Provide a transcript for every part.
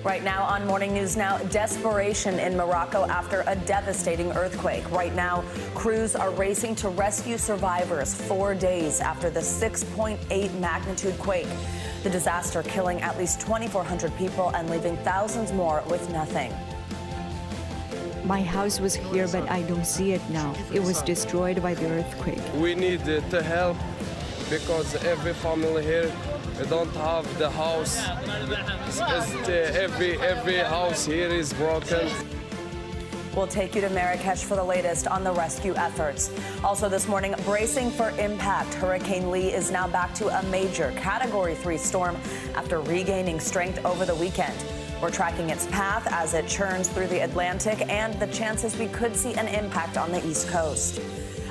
Right now on Morning News Now, desperation in Morocco after a devastating earthquake. Right now, crews are racing to rescue survivors 4 days after the 6.8 magnitude quake. The disaster killing at least 2,400 people and leaving thousands more with nothing. My house was here, but I don't see it now. It was destroyed by the earthquake. We need to help because every family here don't have the house. Every house here is broken. We'll take you to Marrakesh for the latest on the rescue efforts. Also this morning, bracing for impact. Hurricane Lee is now back to a major Category 3 storm after regaining strength over the weekend. We're tracking its path as it churns through the Atlantic and the chances we could see an impact on the East Coast.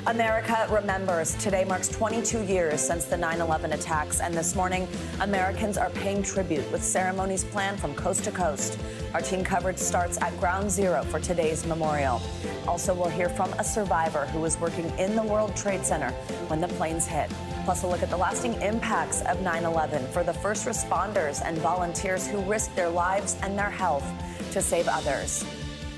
America remembers. Today marks 22 years since the 9/11 attacks, and this morning, Americans are paying tribute with ceremonies planned from coast to coast. Our team coverage starts at Ground Zero for today's memorial. Also, we'll hear from a survivor who was working in the World Trade Center when the planes hit. Plus, a look at the lasting impacts of 9/11 for the first responders and volunteers who risked their lives and their health to save others.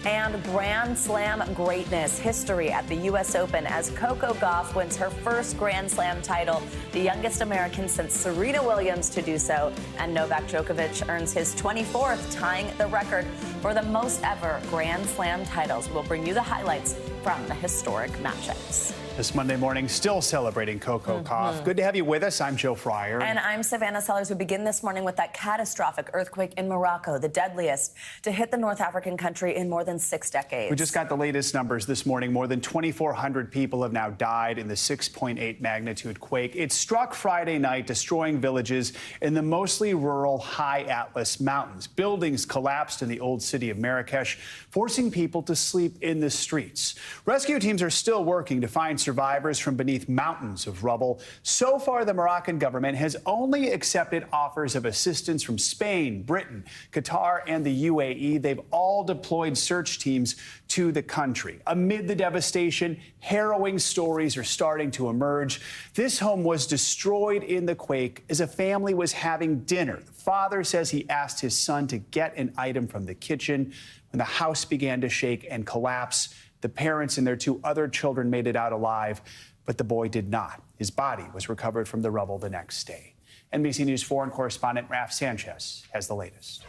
And Grand Slam greatness history at the U.S. Open as Coco Gauff wins her first Grand Slam title, the youngest American since Serena Williams to do so. And Novak Djokovic earns his 24th, tying the record for the most ever Grand Slam titles. We'll bring you the highlights from the historic matchups. This Monday morning, still celebrating Coco Gauff. Good to have you with us. I'm Joe Fryer. And I'm Savannah Sellers. We begin this morning with that catastrophic earthquake in Morocco, the deadliest to hit the North African country in more than 6 decades. We just got the latest numbers this morning. More than 2,400 people have now died in the 6.8 magnitude quake. It struck Friday night, destroying villages in the mostly rural high Atlas Mountains. Buildings collapsed in the old city of Marrakesh, forcing people to sleep in the streets. Rescue teams are still working to find survivors from beneath mountains of rubble. So far, the Moroccan government has only accepted offers of assistance from Spain, Britain, Qatar, and the UAE. They've all deployed search teams to the country. Amid the devastation, harrowing stories are starting to emerge. This home was destroyed in the quake as a family was having dinner. The father says he asked his son to get an item from the kitchen when the house began to shake and collapse. The parents and their 2 other children made it out alive, but the boy did not. His body was recovered from the rubble the next day. NBC News foreign correspondent Raf Sanchez has the latest.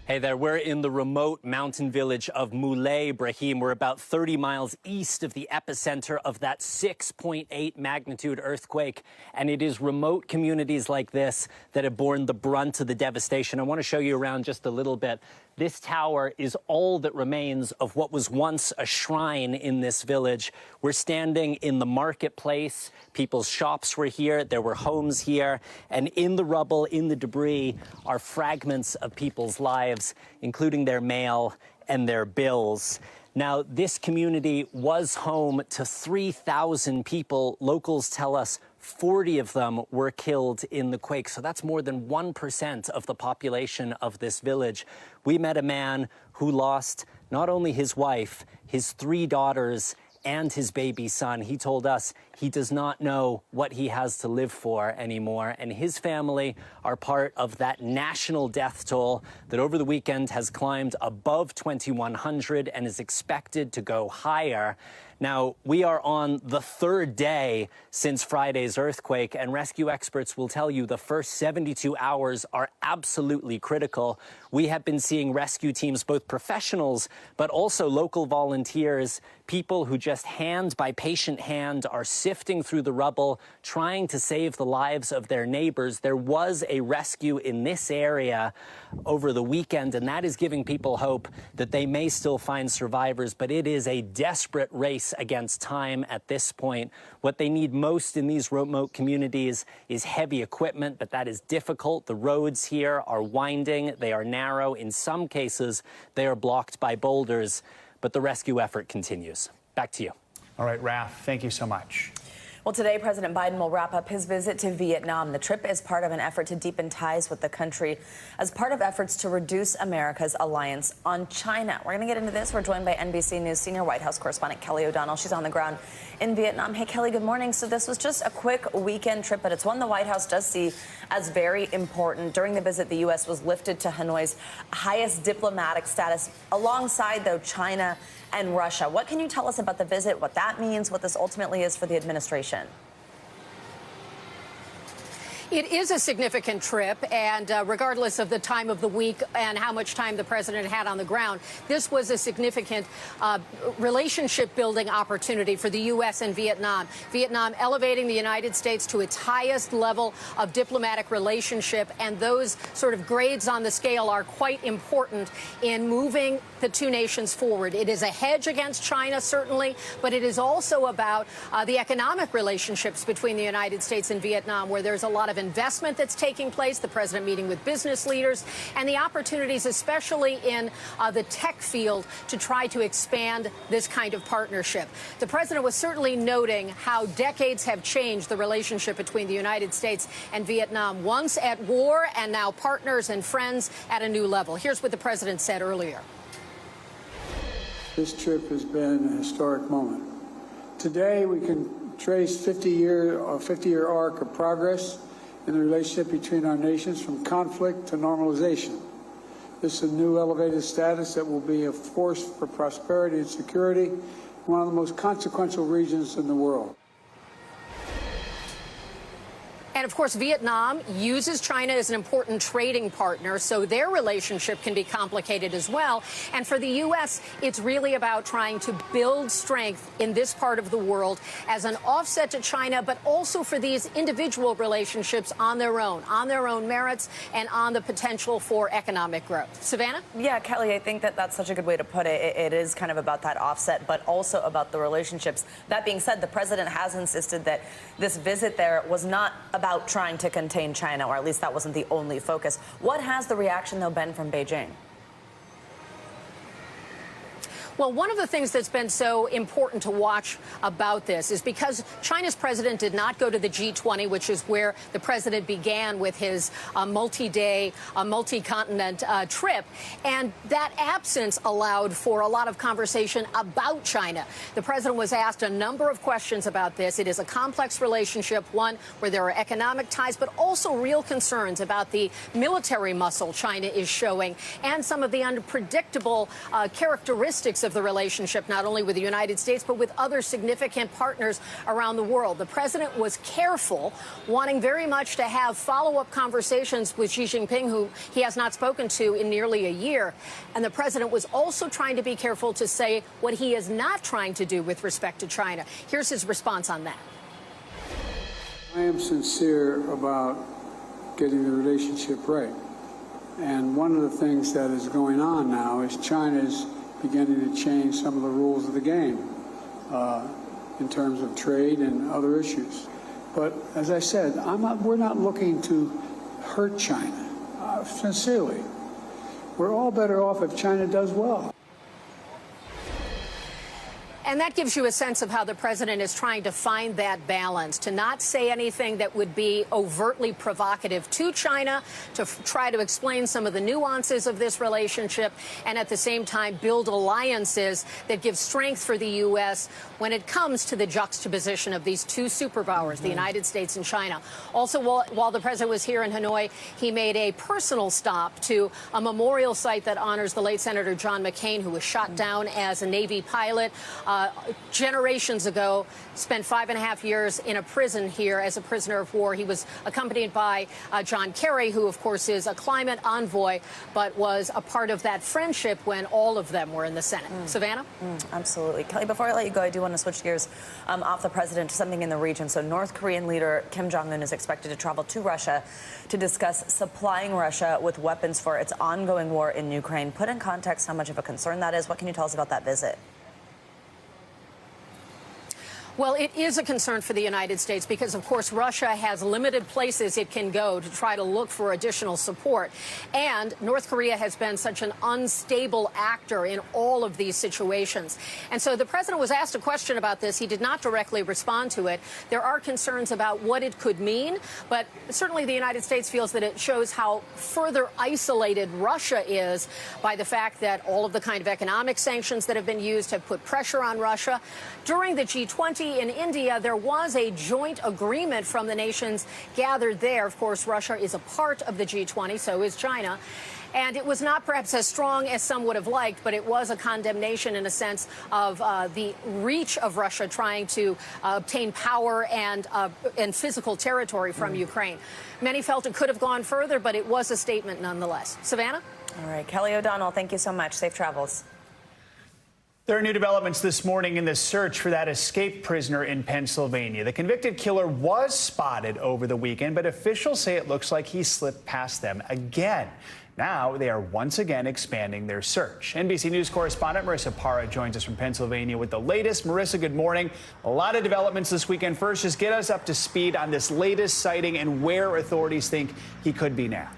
Hey there, we're in the remote mountain village of Moulay Ibrahim. We're about 30 miles east of the epicenter of that 6.8 magnitude earthquake. And it is remote communities like this that have borne the brunt of the devastation. I want to show you around just a little bit. This tower is all that remains of what was once a shrine in this village. We're standing in the marketplace. People's shops were here. There were homes here. And in the rubble, in the debris, are fragments of people's lives, including their mail and their bills. Now, this community was home to 3,000 people. Locals tell us 40 of them were killed in the quake. So that's more than 1% of the population of this village. We met a man who lost not only his wife, his 3 daughters, and his baby son. He told us he does not know what he has to live for anymore. And his family are part of that national death toll that over the weekend has climbed above 2,100 and is expected to go higher. Now, we are on the 3rd day since Friday's earthquake, and rescue experts will tell you the first 72 hours are absolutely critical. We have been seeing rescue teams, both professionals, but also local volunteers, people who just hand by patient hand are sifting through the rubble, trying to save the lives of their neighbors. There was a rescue in this area over the weekend, and that is giving people hope that they may still find survivors, but it is a desperate race against time at this point. What they need most in these remote communities is heavy equipment, but that is difficult. The roads here are winding, they are narrow. In some cases, they are blocked by boulders, but the rescue effort continues. Back to you. All right, Raf, thank you so much. Well, today, President Biden will wrap up his visit to Vietnam. The trip is part of an effort to deepen ties with the country as part of efforts to reduce America's reliance on China. We're going to get into this. We're joined by NBC News senior White House correspondent Kelly O'Donnell. She's on the ground in Vietnam. Hey, Kelly, good morning. So this was just a quick weekend trip, but it's one the White House does see as very important. During the visit, the U.S. was lifted to Hanoi's highest diplomatic status, alongside, though, China and Russia. What can you tell us about the visit, what that means, what this ultimately is for the administration? It is a significant trip, and regardless of the time of the week and how much time the president had on the ground, this was a significant relationship-building opportunity for the U.S. and Vietnam. Vietnam elevating the United States to its highest level of diplomatic relationship, and those sort of grades on the scale are quite important in moving the two nations forward. It is a hedge against China, certainly, but it is also about the economic relationships between the United States and Vietnam, where there's a lot of investment that's taking place, the president meeting with business leaders, and the opportunities, especially in the tech field, to try to expand this kind of partnership. The president was certainly noting how decades have changed the relationship between the United States and Vietnam, once at war and now partners and friends at a new level. Here's what the president said earlier. This trip has been a historic moment. Today, we can trace a 50-year arc of progress in the relationship between our nations, from conflict to normalization. This is a new elevated status that will be a force for prosperity and security in one of the most consequential regions in the world. And, of course, Vietnam uses China as an important trading partner, so their relationship can be complicated as well. And for the U.S., it's really about trying to build strength in this part of the world as an offset to China, but also for these individual relationships on their own merits, and on the potential for economic growth. Savannah? Yeah, Kelly, I think that's such a good way to put it. It is kind of about that offset, but also about the relationships. That being said, the president has insisted that this visit there was not about trying to contain China, or at least that wasn't the only focus. What has the reaction, though, been from Beijing? Well, one of the things that's been so important to watch about this is because China's president did not go to the G20, which is where the president began with his multi-day, multi-continent trip. And that absence allowed for a lot of conversation about China. The president was asked a number of questions about this. It is a complex relationship, one where there are economic ties, but also real concerns about the military muscle China is showing and some of the unpredictable characteristics of the relationship, not only with the United States, but with other significant partners around the world. The president was careful, wanting very much to have follow-up conversations with Xi Jinping, who he has not spoken to in nearly a year. And the president was also trying to be careful to say what he is not trying to do with respect to China. Here's his response on that. I am sincere about getting the relationship right. And one of the things that is going on now is China's beginning to change some of the rules of the game in terms of trade and other issues. But as I said, we're not looking to hurt China, sincerely. We're all better off if China does well. And that gives you a sense of how the president is trying to find that balance, to not say anything that would be overtly provocative to China, to try to explain some of the nuances of this relationship, and at the same time build alliances that give strength for the U.S. when it comes to the juxtaposition of these two superpowers, the United States and China. Also, while the president was here in Hanoi, he made a personal stop to a memorial site that honors the late Senator John McCain, who was shot down as a Navy pilot generations ago, spent 5.5 years in a prison here as a prisoner of war. He was accompanied by John Kerry, who, of course, is a climate envoy, but was a part of that friendship when all of them were in the Senate. Savannah? Absolutely. Kelly, before I let you go, I do want to switch gears off the president to something in the region. So North Korean leader Kim Jong-un is expected to travel to Russia to discuss supplying Russia with weapons for its ongoing war in Ukraine. Put in context how much of a concern that is. What can you tell us about that visit? Well, it is a concern for the United States because, of course, Russia has limited places it can go to try to look for additional support. And North Korea has been such an unstable actor in all of these situations. And so the president was asked a question about this. He did not directly respond to it. There are concerns about what it could mean, but certainly the United States feels that it shows how further isolated Russia is by the fact that all of the kind of economic sanctions that have been used have put pressure on Russia. During the G20 in India, there was a joint agreement from the nations gathered there. Of course, Russia is a part of the G20, so is China. And it was not perhaps as strong as some would have liked, but it was a condemnation in a sense of the reach of Russia trying to obtain power and physical territory from Ukraine. Many felt it could have gone further, but it was a statement nonetheless. Savannah? All right, Kelly O'Donnell, thank you so much. Safe travels. There are new developments this morning in the search for that escaped prisoner in Pennsylvania. The convicted killer was spotted over the weekend, but officials say it looks like he slipped past them again. Now they are once again expanding their search. NBC News correspondent Marissa Parra joins us from Pennsylvania with the latest. Marissa, good morning. A lot of developments this weekend. First, just get us up to speed on this latest sighting and where authorities think he could be now.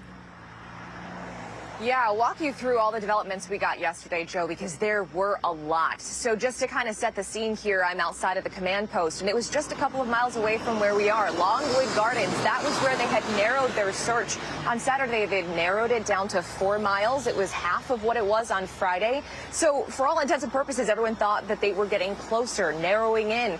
Yeah, I'll walk you through all the developments we got yesterday, Joe, because there were a lot. So just to kind of set the scene here, I'm outside of the command post, and it was just a couple of miles away from where we are, Longwood Gardens. That was where they had narrowed their search. On Saturday, they narrowed it down to 4 miles. It was half of what it was on Friday. So for all intents and purposes, everyone thought that they were getting closer, narrowing in.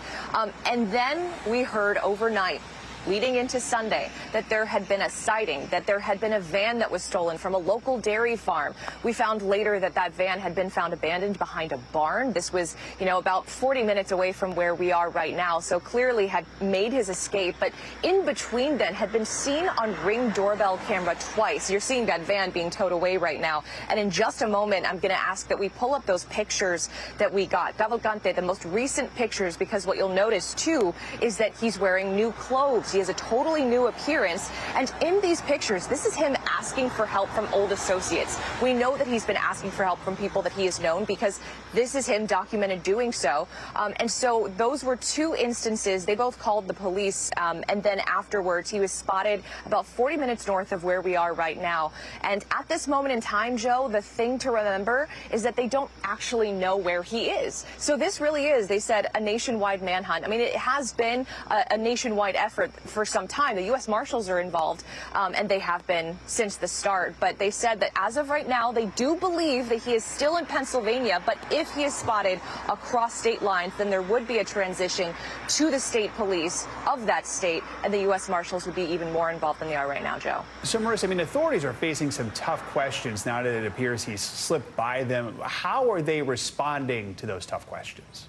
And then we heard overnight, leading into Sunday, that there had been a sighting, that there had been a van that was stolen from a local dairy farm. We found later that that van had been found abandoned behind a barn. This was, about 40 minutes away from where we are right now, so clearly had made his escape. But in between then had been seen on Ring doorbell camera twice. You're seeing that van being towed away right now. And in just a moment, I'm going to ask that we pull up those pictures that we got. Cavalcante, the most recent pictures, because what you'll notice, too, is that he's wearing new clothes. He has a totally new appearance. And in these pictures, this is him asking for help from old associates. We know that he's been asking for help from people that he has known because this is him documented doing so. And so those were 2 instances. They both called the police. And then afterwards, he was spotted about 40 minutes north of where we are right now. And at this moment in time, Joe, the thing to remember is that they don't actually know where he is. So this really is, they said, a nationwide manhunt. I mean, it has been a nationwide effort for some time. The U.S. Marshals are involved, and they have been since the start. But they said that as of right now, they do believe that he is still in Pennsylvania. But if he is spotted across state lines, then there would be a transition to the state police of that state, and the U.S. Marshals would be even more involved than they are right now, Joe. So, Marissa, authorities are facing some tough questions now that it appears he's slipped by them. How are they responding to those tough questions?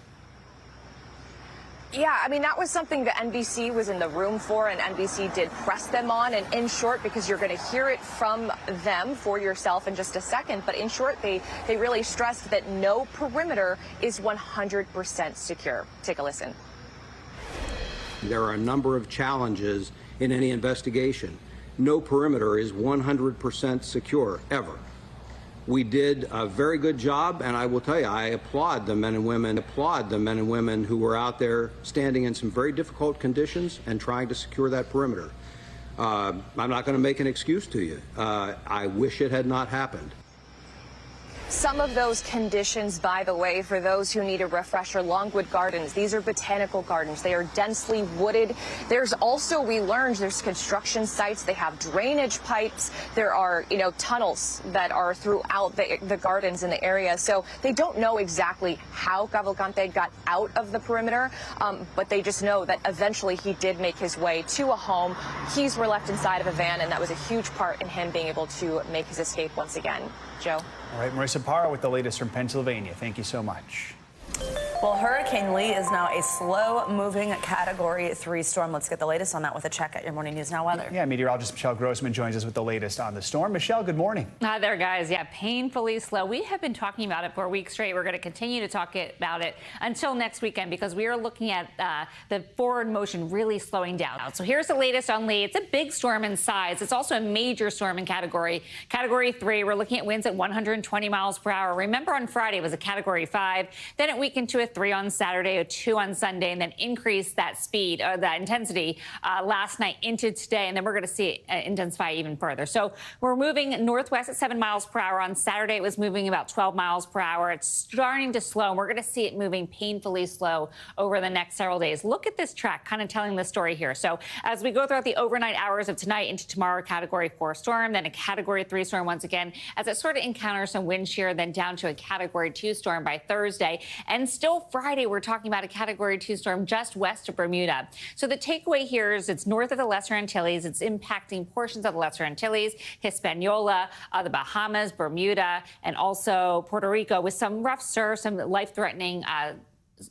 Yeah, that was something that NBC was in the room for, and NBC did press them on. And in short, because you're going to hear it from them for yourself in just a second, but in short, they really stressed that no perimeter is 100% secure. Take a listen. There are a number of challenges in any investigation. No perimeter is 100% secure, ever. We did a very good job, and I will tell you, I applaud the men and women who were out there standing in some very difficult conditions and trying to secure that perimeter. I'm not going to make an excuse to you. I wish it had not happened. Some of those conditions, by the way, for those who need a refresher, Longwood Gardens, these are botanical gardens. They are densely wooded. There's also, we learned, there's construction sites. They have drainage pipes. There are, tunnels that are throughout the gardens in the area. So they don't know exactly how Cavalcante got out of the perimeter, but they just know that eventually he did make his way to a home. Keys were left inside of a van, and that was a huge part in him being able to make his escape once again. Joe? All right, Marissa Parra with the latest from Pennsylvania. Thank you so much. Well, Hurricane Lee is now a slow-moving Category 3 storm. Let's get the latest on that with a check at your Morning News Now weather. Yeah, meteorologist Michelle Grossman joins us with the latest on the storm. Michelle, good morning. Hi there, guys. Yeah, painfully slow. We have been talking about it for a week straight. We're going to continue to talk about it until next weekend because we are looking at the forward motion really slowing down. So here's the latest on Lee. It's a big storm in size. It's also a major storm in Category 3. We're looking at winds at 120 miles per hour. Remember, on Friday it was a Category 5. Then it weakened to a a 3 on Saturday, a 2 on Sunday, and then increase that speed or that intensity last night into today. And then we're going to see it intensify even further. So we're moving northwest at 7 miles per hour. On Saturday, it was moving about 12 miles per hour. It's starting to slow, and we're going to see it moving painfully slow over the next several days. Look at this track, kind of telling the story here. So as we go throughout the overnight hours of tonight into tomorrow, Category 4 storm, then a Category 3 storm once again, as it sort of encounters some wind shear, then down to a Category 2 storm by Thursday. And still Friday, we're talking about a Category 2 storm just west of Bermuda. So the takeaway here is it's north of the Lesser Antilles. It's impacting portions of the Lesser Antilles, Hispaniola, the Bahamas, Bermuda, and also Puerto Rico with some rough surf, some life-threatening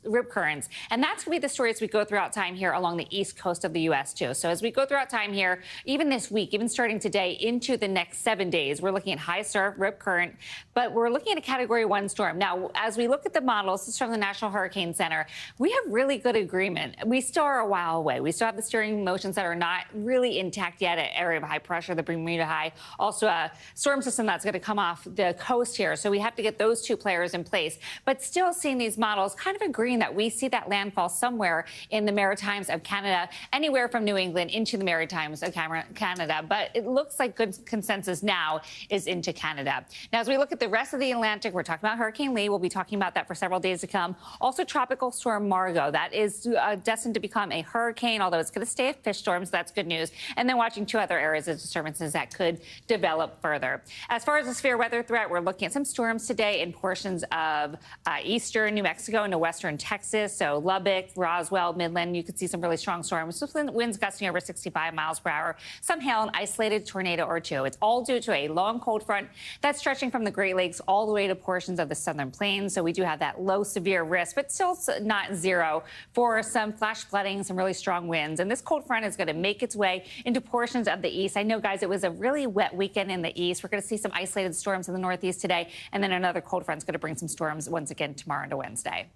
rip currents. And that's going to be the story as we go throughout time here along the east coast of the U.S. too. So as we go throughout time here, even this week, even starting today into the next 7 days, we're looking at high surf, rip current, but we're looking at a Category 1 storm. Now, as we look at the models, this is from the National Hurricane Center, we have really good agreement. We still are a while away. We still have the steering motions that are not really intact yet, an area of high pressure, the Bermuda High, also a storm system that's going to come off the coast here. So we have to get those two players in place, but still seeing these models kind of agreeing that we see that landfall somewhere in the Maritimes of Canada, anywhere from New England into the Maritimes of Canada. But it looks like good consensus now is into Canada. Now, as we look at the rest of the Atlantic, we're talking about Hurricane Lee. We'll be talking about that for several days to come. Also, Tropical Storm Margot. That is destined to become a hurricane, although it's going to stay a fish storm, so that's good news. And then watching two other areas of disturbances that could develop further. As far as the severe weather threat, we're looking at some storms today in portions of eastern New Mexico into western Texas. So Lubbock, Roswell, Midland, you could see some really strong storms. Winds gusting over 65 miles per hour. Some hail, an isolated tornado or two. It's all due to a long cold front that's stretching from the Great Lakes all the way to portions of the southern plains. So we do have that low severe risk, but still not zero for some flash flooding, some really strong winds. And this cold front is going to make its way into portions of the east. I know, guys, it was a really wet weekend in the east. We're going to see some isolated storms in the northeast today, and then another cold front is going to bring some storms once again tomorrow into Wednesday.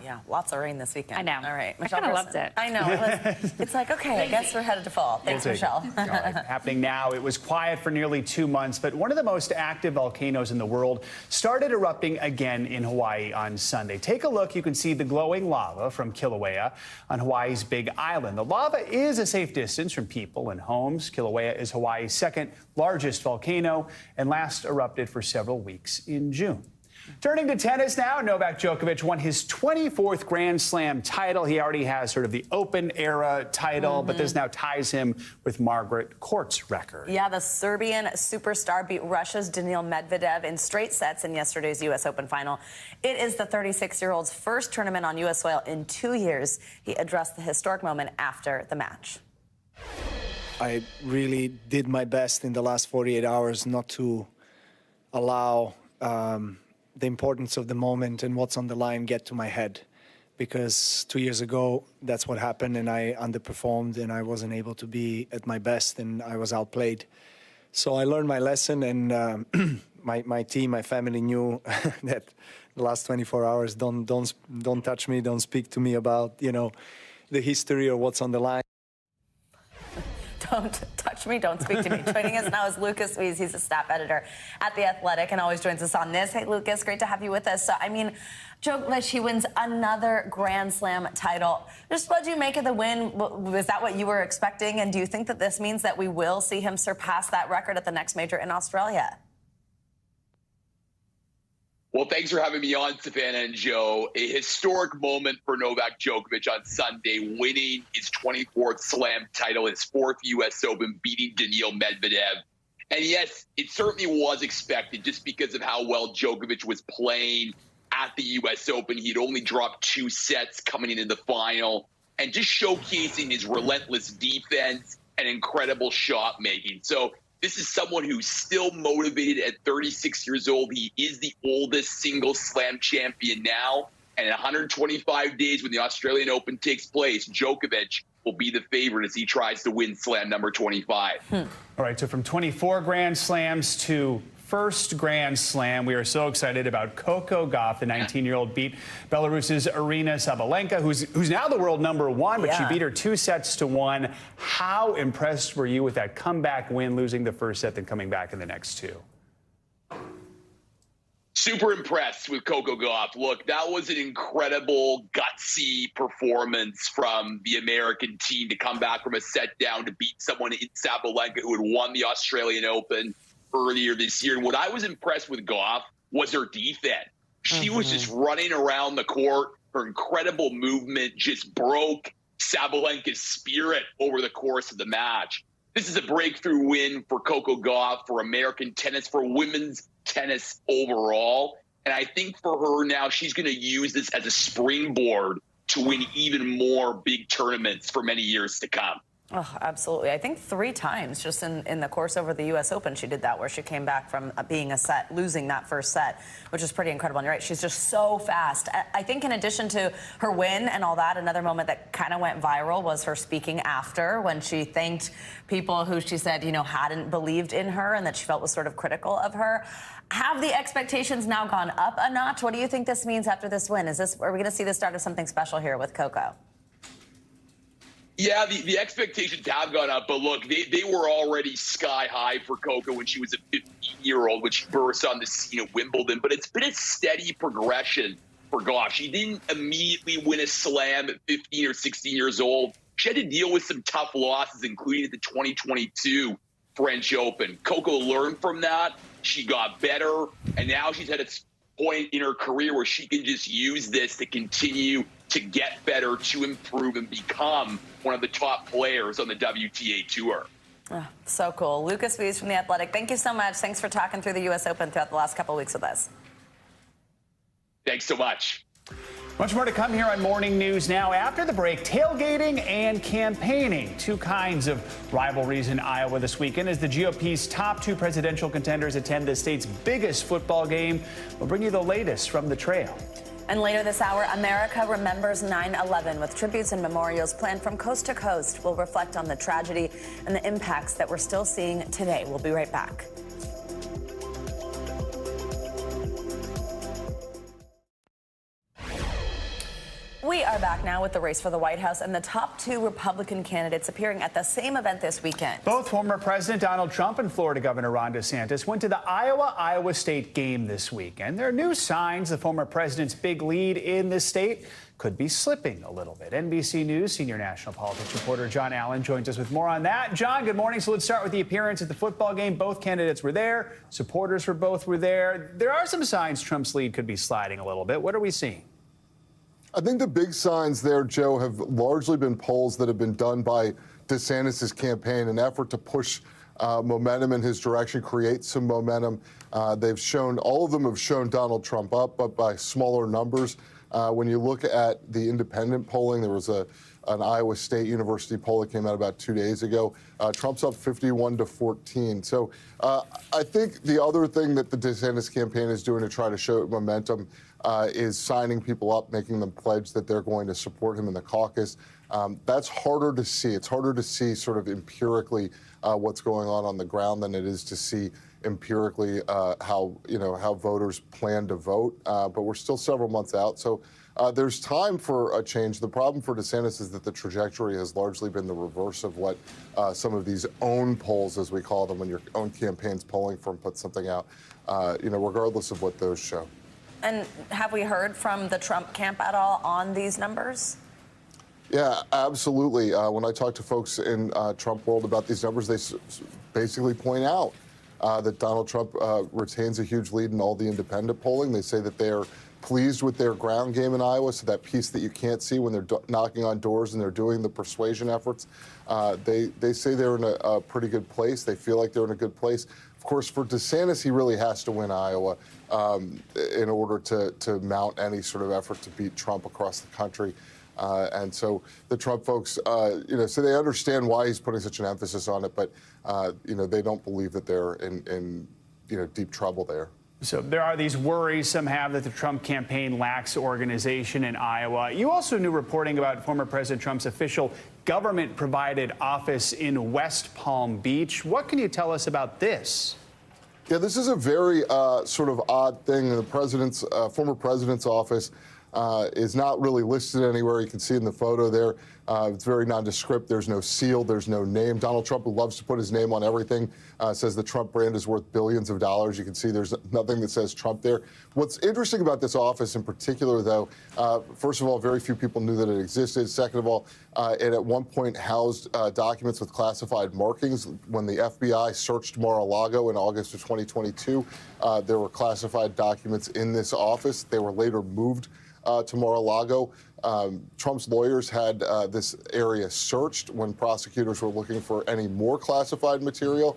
Yeah, lots of rain this weekend. I know. All right. I kind of loved it. I know. It's like, okay, I guess we're headed to fall. Thanks, Michelle. Happening now. It was quiet for nearly 2 months, but one of the most active volcanoes in the world started erupting again in Hawaii on Sunday. Take a look. You can see the glowing lava from Kilauea on Hawaii's Big Island. The lava is a safe distance from people and homes. Kilauea is Hawaii's second largest volcano and last erupted for several weeks in June. Turning to tennis now, Novak Djokovic won his 24th Grand Slam title. He already has sort of the Open era title, but this now ties him with Margaret Court's record. Yeah, the Serbian superstar beat Russia's Danilo Medvedev in straight sets in yesterday's U.S. Open final. It is the 36-year-old's first tournament on U.S. soil in 2 years. He addressed the historic moment after the match. I really did my best in the last 48 hours not to allow the importance of the moment and what's on the line get to my head, because 2 years ago that's what happened, and I underperformed and I wasn't able to be at my best and I was outplayed. So I learned my lesson, and my team, my family knew that the last 24 hours don't touch me, don't speak to me about, you know, the history or what's on the line. Don't touch me, don't speak to me. Joining us now is Lucas Weiss. He's a staff editor at The Athletic and always joins us on this. Hey, Lucas, great to have you with us. So, I mean, Djokovic, he wins another Grand Slam title. Just what do you make of the win? Was that what you were expecting? And do you think that this means that we will see him surpass that record at the next major in Australia? Well, thanks for having me on, Savannah and Joe. A historic moment for Novak Djokovic on Sunday, winning his 24th Slam title, his 4th U.S. Open, beating Danilo Medvedev. And yes, it certainly was expected just because of how well Djokovic was playing at the U.S. Open. He'd only dropped 2 sets coming into the final, and just showcasing his relentless defense and incredible shot making. So this is someone who's still motivated at 36 years old. He is the oldest single Slam champion now. And in 125 days when the Australian Open takes place, Djokovic will be the favorite as he tries to win Slam number 25. All right, so from 24 Grand Slams to first Grand Slam, we are so excited about Coco Gauff. The 19-year-old beat Belarus's Arina Sabalenka, who's now the world #1, but she beat her 2 sets to 1. How impressed were you with that comeback win, losing the first set, then coming back in the next 2? Super impressed with Coco Gauff. Look, that was an incredible, gutsy performance from the American team to come back from a set down to beat someone in Sabalenka who had won the Australian Open earlier this year. And what I was impressed with Gauff was her defense. She was just running around the court. Her incredible movement just broke Sabalenka's spirit over the course of the match. This is a breakthrough win for Coco Gauff, for American tennis, for women's tennis overall. And I think for her now, she's going to use this as a springboard to win even more big tournaments for many years to come. Oh, absolutely. I think 3 times just in the course over the U.S. Open she did that, where she came back from being losing that first set, which is pretty incredible. And you're right, she's just so fast. I think in addition to her win and all that, another moment that kind of went viral was her speaking after, when she thanked people who she said, hadn't believed in her and that she felt was sort of critical of her. Have the expectations now gone up a notch? What do you think this means after this win? Are we going to see the start of something special here with Coco? Yeah, the expectations have gone up, but look, they were already sky high for Coco when she was a 15-year-old, when she burst on the scene at Wimbledon. But it's been a steady progression for Gauff. She didn't immediately win a slam at 15 or 16 years old. She had to deal with some tough losses, including at the 2022 French Open. Coco learned from that. She got better, and now she's at a point in her career where she can just use this to continue to get better, to improve, and become one of the top players on the WTA Tour. Oh, so cool. Lucas Weiss from The Athletic, thank you so much. Thanks for talking through the U.S. Open throughout the last couple of weeks with us. Thanks so much. Much more to come here on Morning News Now. After the break, tailgating and campaigning. 2 kinds of rivalries in Iowa this weekend as the GOP's top 2 presidential contenders attend the state's biggest football game. We'll bring you the latest from the trail. And later this hour, America remembers 9/11 with tributes and memorials planned from coast to coast. We'll reflect on the tragedy and the impacts that we're still seeing today. We'll be right back. We are back now with the race for the White House and the top 2 Republican candidates appearing at the same event this weekend. Both former President Donald Trump and Florida Governor Ron DeSantis went to the Iowa State game this week. And there are new signs the former president's big lead in this state could be slipping a little bit. NBC News senior national politics reporter John Allen joins us with more on that. John, good morning. So let's start with the appearance at the football game. Both candidates were there. Supporters for both were there. There are some signs Trump's lead could be sliding a little bit. What are we seeing? I think the big signs there, Joe, have largely been polls that have been done by DeSantis' campaign, an effort to push momentum in his direction, create some momentum. All of them have shown Donald Trump up, but by smaller numbers. When you look at the independent polling, there was an Iowa State University poll that came out about 2 days ago. Trump's up 51-14. So I think the other thing that the DeSantis campaign is doing to try to show momentum is signing people up, making them pledge that they're going to support him in the caucus. That's harder to see. It's harder to see sort of empirically what's going on the ground than it is to see empirically how voters plan to vote. But we're still several months out, so there's time for a change. The problem for DeSantis is that the trajectory has largely been the reverse of what some of these own polls, as we call them, when your own campaign's polling firm puts something out, regardless of what those show. And have we heard from the Trump camp at all on these numbers? Yeah, absolutely. When I talk to folks in Trump world about these numbers, they basically point out that Donald Trump retains a huge lead in all the independent polling. They say that they're pleased with their ground game in Iowa, so that piece that you can't see when they're knocking on doors and they're doing the persuasion efforts. They say they're in a pretty good place. They feel like they're in a good place. Of course, for DeSantis, he really has to win Iowa in order to mount any sort of effort to beat Trump across the country. And so the Trump folks, so they understand why he's putting such an emphasis on it, but, they don't believe that they're in deep trouble there. So there are these worries some have that the Trump campaign lacks organization in Iowa. You also knew reporting about former President Trump's official government-provided office in West Palm Beach. What can you tell us about this? Yeah, this is a very sort of odd thing. The former president's office is not really listed anywhere. You can see in the photo there. It's very nondescript. There's no seal. There's no name. Donald Trump, who loves to put his name on everything, says the Trump brand is worth billions of dollars. You can see there's nothing that says Trump there. What's interesting about this office in particular, though, first of all, very few people knew that it existed. Second of all, it at one point housed documents with classified markings. When the FBI searched Mar-a-Lago in August of 2022, there were classified documents in this office. They were later moved to Mar-a-Lago. Trump's lawyers had this area searched when prosecutors were looking for any more classified material.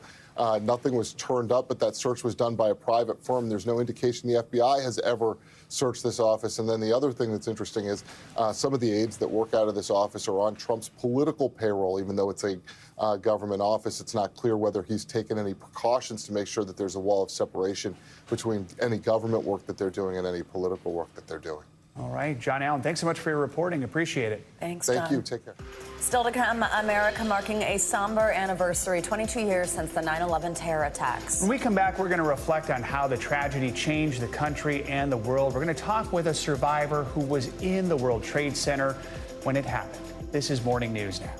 Nothing was turned up, but that search was done by a private firm. There's no indication the FBI has ever searched this office. And then the other thing that's interesting is some of the aides that work out of this office are on Trump's political payroll, even though it's a government office. It's not clear whether he's taken any precautions to make sure that there's a wall of separation between any government work that they're doing and any political work that they're doing. All right, John Allen, thanks so much for your reporting. Appreciate it. Thanks, John. Thank you. Take care. Still to come, America marking a somber anniversary, 22 years since the 9/11 terror attacks. When we come back, we're going to reflect on how the tragedy changed the country and the world. We're going to talk with a survivor who was in the World Trade Center when it happened. This is Morning News Now.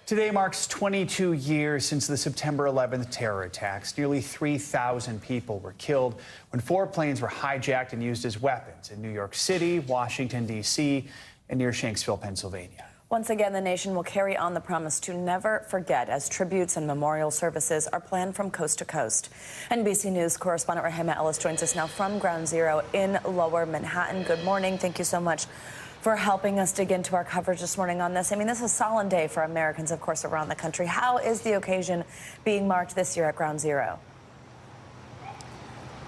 Today marks 22 years since the September 11th terror attacks. Nearly 3,000 people were killed when 4 planes were hijacked and used as weapons in New York City, Washington, D.C., and near Shanksville, Pennsylvania. Once again, the nation will carry on the promise to never forget as tributes and memorial services are planned from coast to coast. NBC News correspondent Rahima Ellis joins us now from Ground Zero in Lower Manhattan. Good morning. Thank you so much for helping us dig into our coverage this morning on this. I mean, this is a solemn day for Americans, of course, around the country. How is the occasion being marked this year at Ground Zero?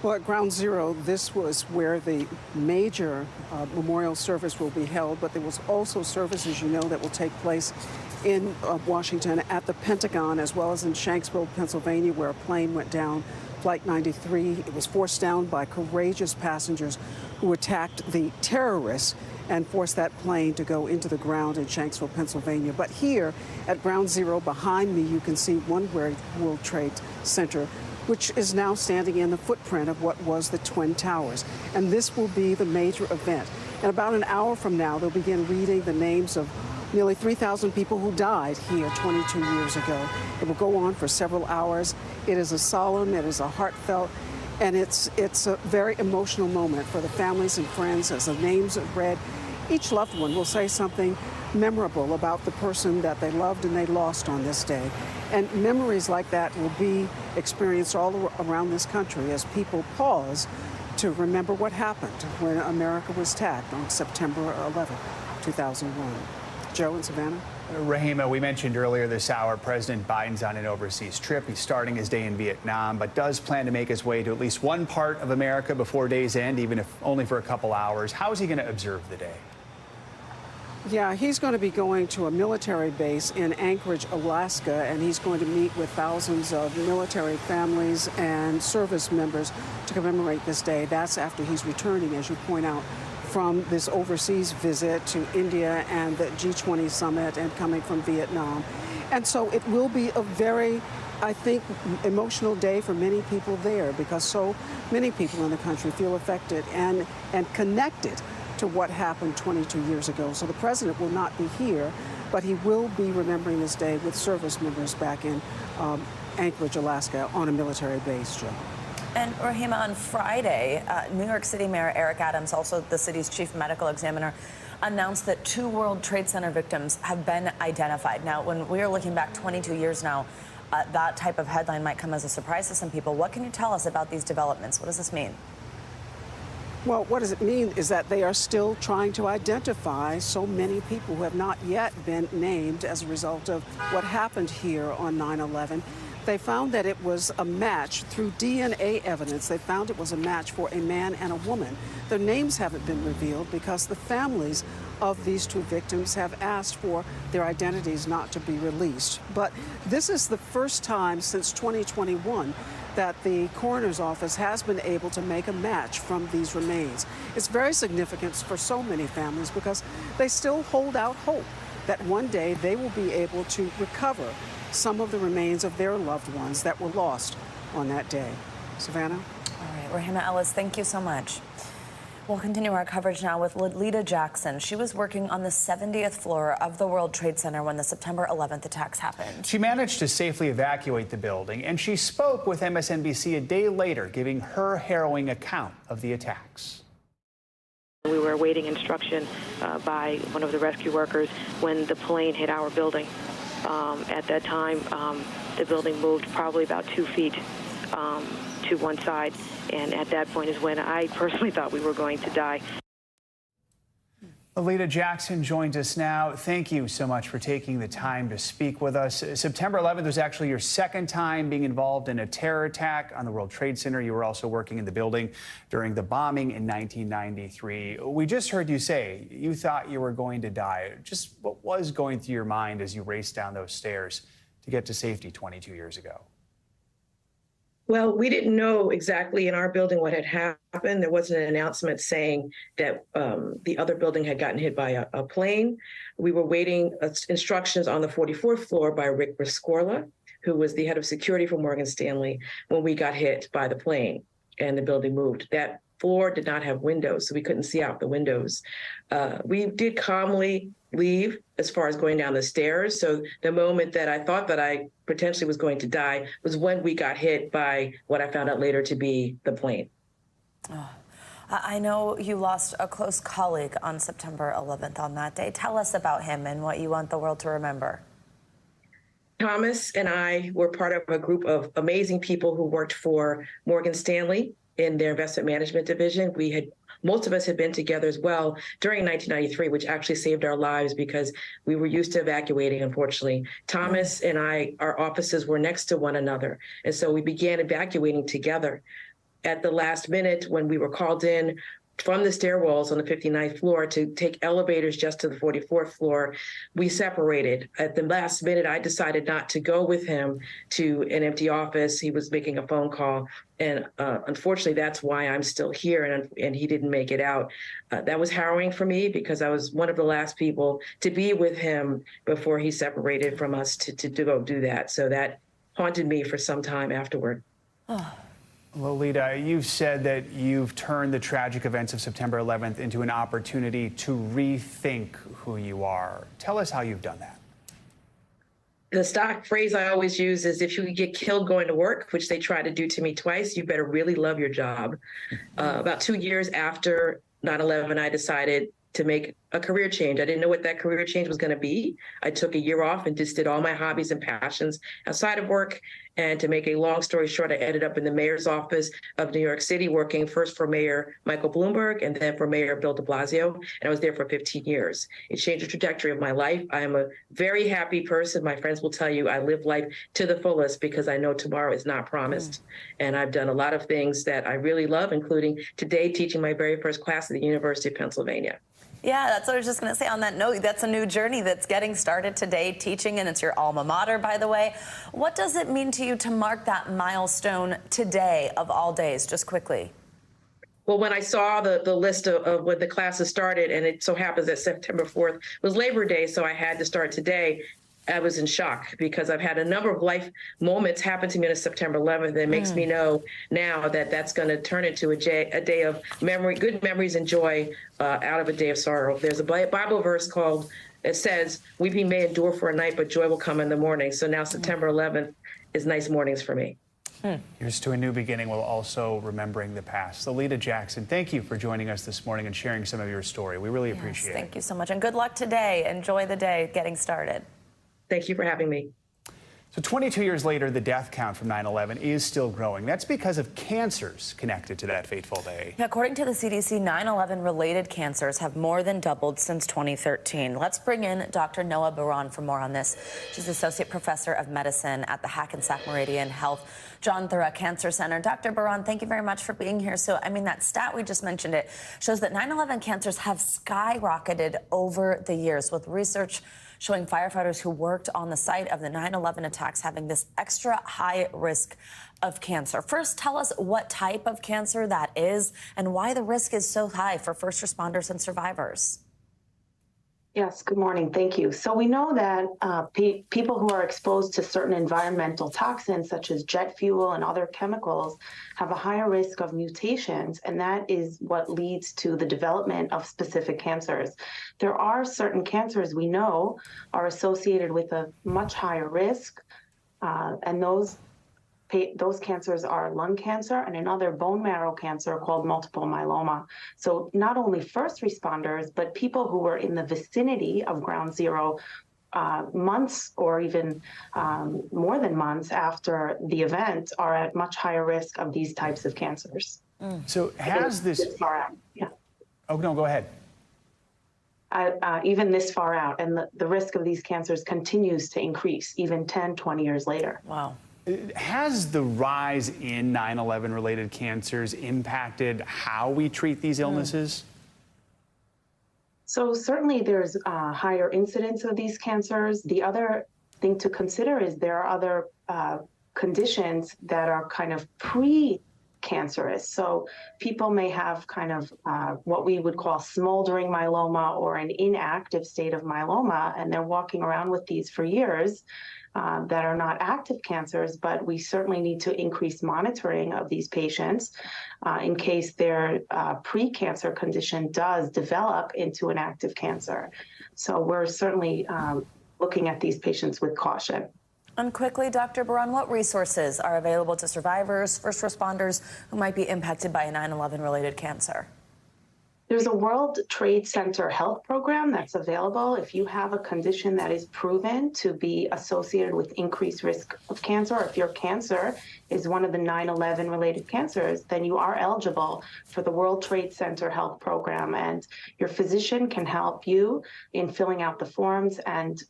Well, at Ground Zero, this was where the major memorial service will be held, but there was also services, you know, that will take place in Washington at the Pentagon, as well as in Shanksville, Pennsylvania, where a plane went down, Flight 93. It was forced down by courageous passengers who attacked the terrorists and forced that plane to go into the ground in Shanksville, Pennsylvania. But here at Ground Zero behind me, you can see One World Trade Center, which is now standing in the footprint of what was the Twin Towers. And this will be the major event. And about an hour from now, they'll begin reading the names of nearly 3,000 people who died here 22 years ago. It will go on for several hours. It is a solemn, it is a heartfelt, and it's a very emotional moment for the families and friends as the names are read. Each loved one will say something memorable about the person that they loved and they lost on this day. And memories like that will be experienced all around this country as people pause to remember what happened when America was attacked on September 11, 2001. Joe and Savannah. Rahima, we mentioned earlier this hour, President Biden's on an overseas trip. He's starting his day in Vietnam, but does plan to make his way to at least one part of America before day's end, even if only for a couple hours. How is he going to observe the day? Yeah, he's going to be going to a military base in Anchorage, Alaska, and he's going to meet with thousands of military families and service members to commemorate this day. That's after he's returning, as you point out, from this overseas visit to India and the G20 summit and coming from Vietnam. And so it will be a very, I think, emotional day for many people there because so many people in the country feel affected and connected to what happened 22 years ago. So the president will not be here, but he will be remembering this day with service members back in Anchorage, Alaska on a military base, Joe. And Rahima, on Friday, New York City Mayor Eric Adams, also the city's chief medical examiner, announced that 2 World Trade Center victims have been identified. Now, when we are looking back 22 years now, that type of headline might come as a surprise to some people. What can you tell us about these developments? What does this mean? Well, what does it mean is that they are still trying to identify so many people who have not yet been named as a result of what happened here on 9/11. They found that it was a match through DNA evidence. They found it was a match for a man and a woman. Their names haven't been revealed because the families of these 2 victims have asked for their identities not to be released. But this is the first time since 2021 that the coroner's office has been able to make a match from these remains. It's very significant for so many families because they still hold out hope that one day they will be able to recover some of the remains of their loved ones that were lost on that day. Savannah? All right, Rahima Ellis, thank you so much. We'll continue our coverage now with Lolita Jackson. She was working on the 70th floor of the World Trade Center when the September 11th attacks happened. She managed to safely evacuate the building, and she spoke with MSNBC a day later, giving her harrowing account of the attacks. We were awaiting instruction by one of the rescue workers when the plane hit our building. At that time, the building moved probably about 2 feet to one side, and at that point is when I personally thought we were going to die. Lolita Jackson joins us now. Thank you so much for taking the time to speak with us. September 11th was actually your second time being involved in a terror attack on the World Trade Center. You were also working in the building during the bombing in 1993. We just heard you say you thought you were going to die. Just what was going through your mind as you raced down those stairs to get to safety 22 years ago? Well, we didn't know exactly in our building what had happened. There wasn't an announcement saying that the other building had gotten hit by a plane. We were waiting instructions on the 44th floor by Rick Briscorla, who was the head of security for Morgan Stanley, when we got hit by the plane and the building moved. That floor did not have windows, so we couldn't see out the windows. We did calmly leave as far as going down the stairs. So the moment that I thought that I potentially was going to die was when we got hit by what I found out later to be the plane. Oh, I know you lost a close colleague on September 11th on that day. Tell us about him and what you want the world to remember. Thomas and I were part of a group of amazing people who worked for Morgan Stanley in their investment management division. Most of us had been together as well during 1993, which actually saved our lives because we were used to evacuating, unfortunately. Thomas and I, our offices were next to one another. And so we began evacuating together. At the last minute, when we were called in from the stairwells on the 59th floor to take elevators just to the 44th floor, we separated. At the last minute, I decided not to go with him to an empty office. He was making a phone call. And unfortunately, that's why I'm still here, and he didn't make it out. That was harrowing for me because I was one of the last people to be with him before he separated from us to go do that. So that haunted me for some time afterward. Oh. Lolita, you've said that you've turned the tragic events of September 11th into an opportunity to rethink who you are. Tell us how you've done that. The stock phrase I always use is, if you get killed going to work, which they tried to do to me twice, you better really love your job. About 2 years after 9/11, I decided to make a career change. I didn't know what that career change was going to be. I took a year off and just did all my hobbies and passions outside of work. And to make a long story short, I ended up in the mayor's office of New York City, working first for Mayor Michael Bloomberg and then for Mayor Bill de Blasio. And I was there for 15 years. It changed the trajectory of my life. I am a very happy person. My friends will tell you I live life to the fullest because I know tomorrow is not promised. And I've done a lot of things that I really love, including today teaching my very first class at the University of Pennsylvania. Yeah, that's what I was just going to say. On that note, that's a new journey that's getting started today, teaching, and it's your alma mater, by the way. What does it mean to you to mark that milestone today of all days, just quickly? Well, when I saw the list of when the classes started, and it so happens that September 4th was Labor Day, so I had to start today, I was in shock because I've had a number of life moments happen to me on September 11th that makes me know now that that's going to turn into a day of memory, good memories and joy out of a day of sorrow. There's a Bible verse called, it says, weeping may endure for a night, but joy will come in the morning. So now September 11th is nice mornings for me. Here's to a new beginning while also remembering the past. Lolita Jackson, thank you for joining us this morning and sharing some of your story. We really appreciate it. Thank you so much. And good luck today. Enjoy the day getting started. Thank you for having me. So 22 years later, the death count from 9/11 is still growing. That's because of cancers connected to that fateful day. According to the CDC, 9/11-related cancers have more than doubled since 2013. Let's bring in Dr. Noah Baran for more on this. She's Associate Professor of Medicine at the Hackensack Meridian Health John Thurah Cancer Center. Dr. Baran, thank you very much for being here. So, I mean, that stat we just mentioned, it shows that 9/11 cancers have skyrocketed over the years, with research showing firefighters who worked on the site of the 9/11 attacks having this extra high risk of cancer. First, tell us what type of cancer that is and why the risk is so high for first responders and survivors. Yes, good morning. Thank you. So we know that people who are exposed to certain environmental toxins, such as jet fuel and other chemicals, have a higher risk of mutations, and that is what leads to the development of specific cancers. There are certain cancers we know are associated with a much higher risk, and those cancers are lung cancer and another bone marrow cancer called multiple myeloma. So not only first responders, but people who were in the vicinity of ground zero months or even more than months after the event are at much higher risk of these types of cancers. So has this far out? Yeah. Oh, no, go ahead. Even this far out, and the risk of these cancers continues to increase even 10, 20 years later. Wow. Has the rise in 9/11 related cancers impacted how we treat these illnesses? So certainly there's a higher incidence of these cancers. The other thing to consider is there are other conditions that are kind of pre-cancerous. So people may have kind of what we would call smoldering myeloma or an inactive state of myeloma, and they're walking around with these for years. That are not active cancers, but we certainly need to increase monitoring of these patients in case their pre-cancer condition does develop into an active cancer. So we're certainly looking at these patients with caution. And quickly, Dr. Baran, what resources are available to survivors, first responders who might be impacted by a 9/11 related cancer? There's a World Trade Center health program that's available. If you have a condition that is proven to be associated with increased risk of cancer, or if your cancer is one of the 9/11 related cancers, then you are eligible for the World Trade Center health program. And your physician can help you in filling out the forms and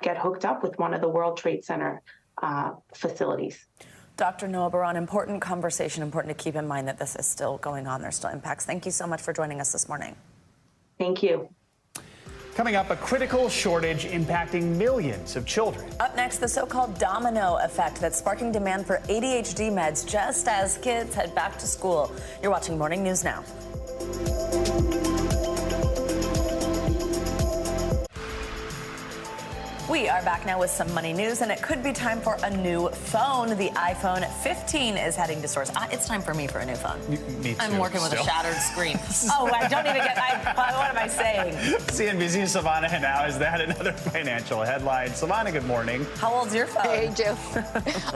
get hooked up with one of the World Trade Center facilities. Dr. Noah Baran, important conversation, important to keep in mind that this is still going on. There's still impacts. Thank you so much for joining us this morning. Thank you. Coming up, a critical shortage impacting millions of children. Up next, the so-called domino effect that's sparking demand for ADHD meds just as kids head back to school. You're watching Morning News Now. We are back now with some money news, and it could be time for a new phone. The iPhone 15 is heading to stores. It's time for me for a new phone. Me too. I'm working with a shattered screen. Oh, I don't even get what am I saying? CNBC's Savannah now is that another financial headline. Savannah, good morning. How old's your phone? Hey, Joe.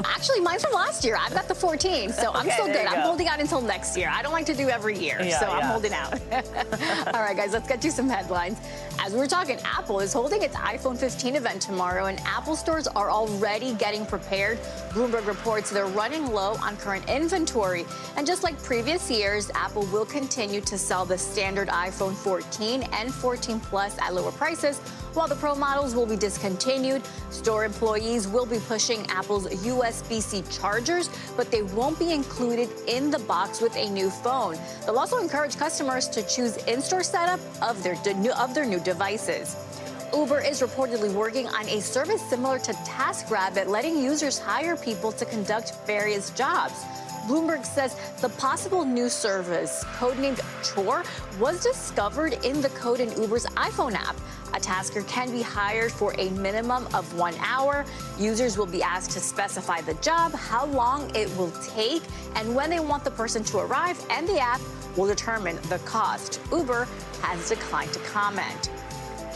Actually, mine's from last year. I've got the 14, so I'm still good. I'm holding out until next year. I don't like to do every year, so I'm holding out. All right, guys, let's get to some headlines. As we were talking, Apple is holding its iPhone 15 event tomorrow, and Apple stores are already getting prepared. Bloomberg reports they're running low on current inventory. And just like previous years, Apple will continue to sell the standard iPhone 14 and 14 Plus at lower prices, while the Pro models will be discontinued. Store employees will be pushing Apple's USB-C chargers, but they won't be included in the box with a new phone. They'll also encourage customers to choose in-store setup of their new devices. Uber is reportedly working on a service similar to TaskRabbit, letting users hire people to conduct various jobs. Bloomberg says the possible new service, codenamed Cher, was discovered in the code in Uber's iPhone app. A tasker can be hired for a minimum of 1 hour. Users will be asked to specify the job, how long it will take, and when they want the person to arrive, and the app will determine the cost. Uber has declined to comment.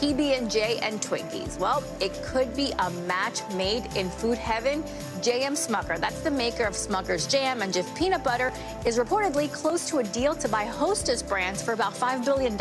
PB&J and Twinkies. Well, it could be a match made in food heaven. J.M. Smucker, that's the maker of Smucker's Jam and Jif Peanut Butter, is reportedly close to a deal to buy Hostess brands for about $5 billion.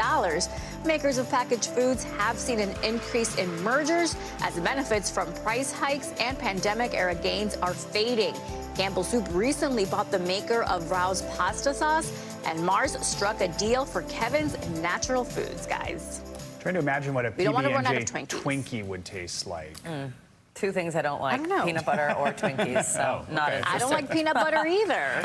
Makers of packaged foods have seen an increase in mergers as the benefits from price hikes and pandemic-era gains are fading. Campbell Soup recently bought the maker of Rao's pasta sauce, and Mars struck a deal for Kevin's Natural Foods, guys. Trying to imagine what a We don't want to run out of PB&J Twinkie would taste like. Two things I don't like, peanut butter or Twinkies, so not interested. I don't like peanut butter either.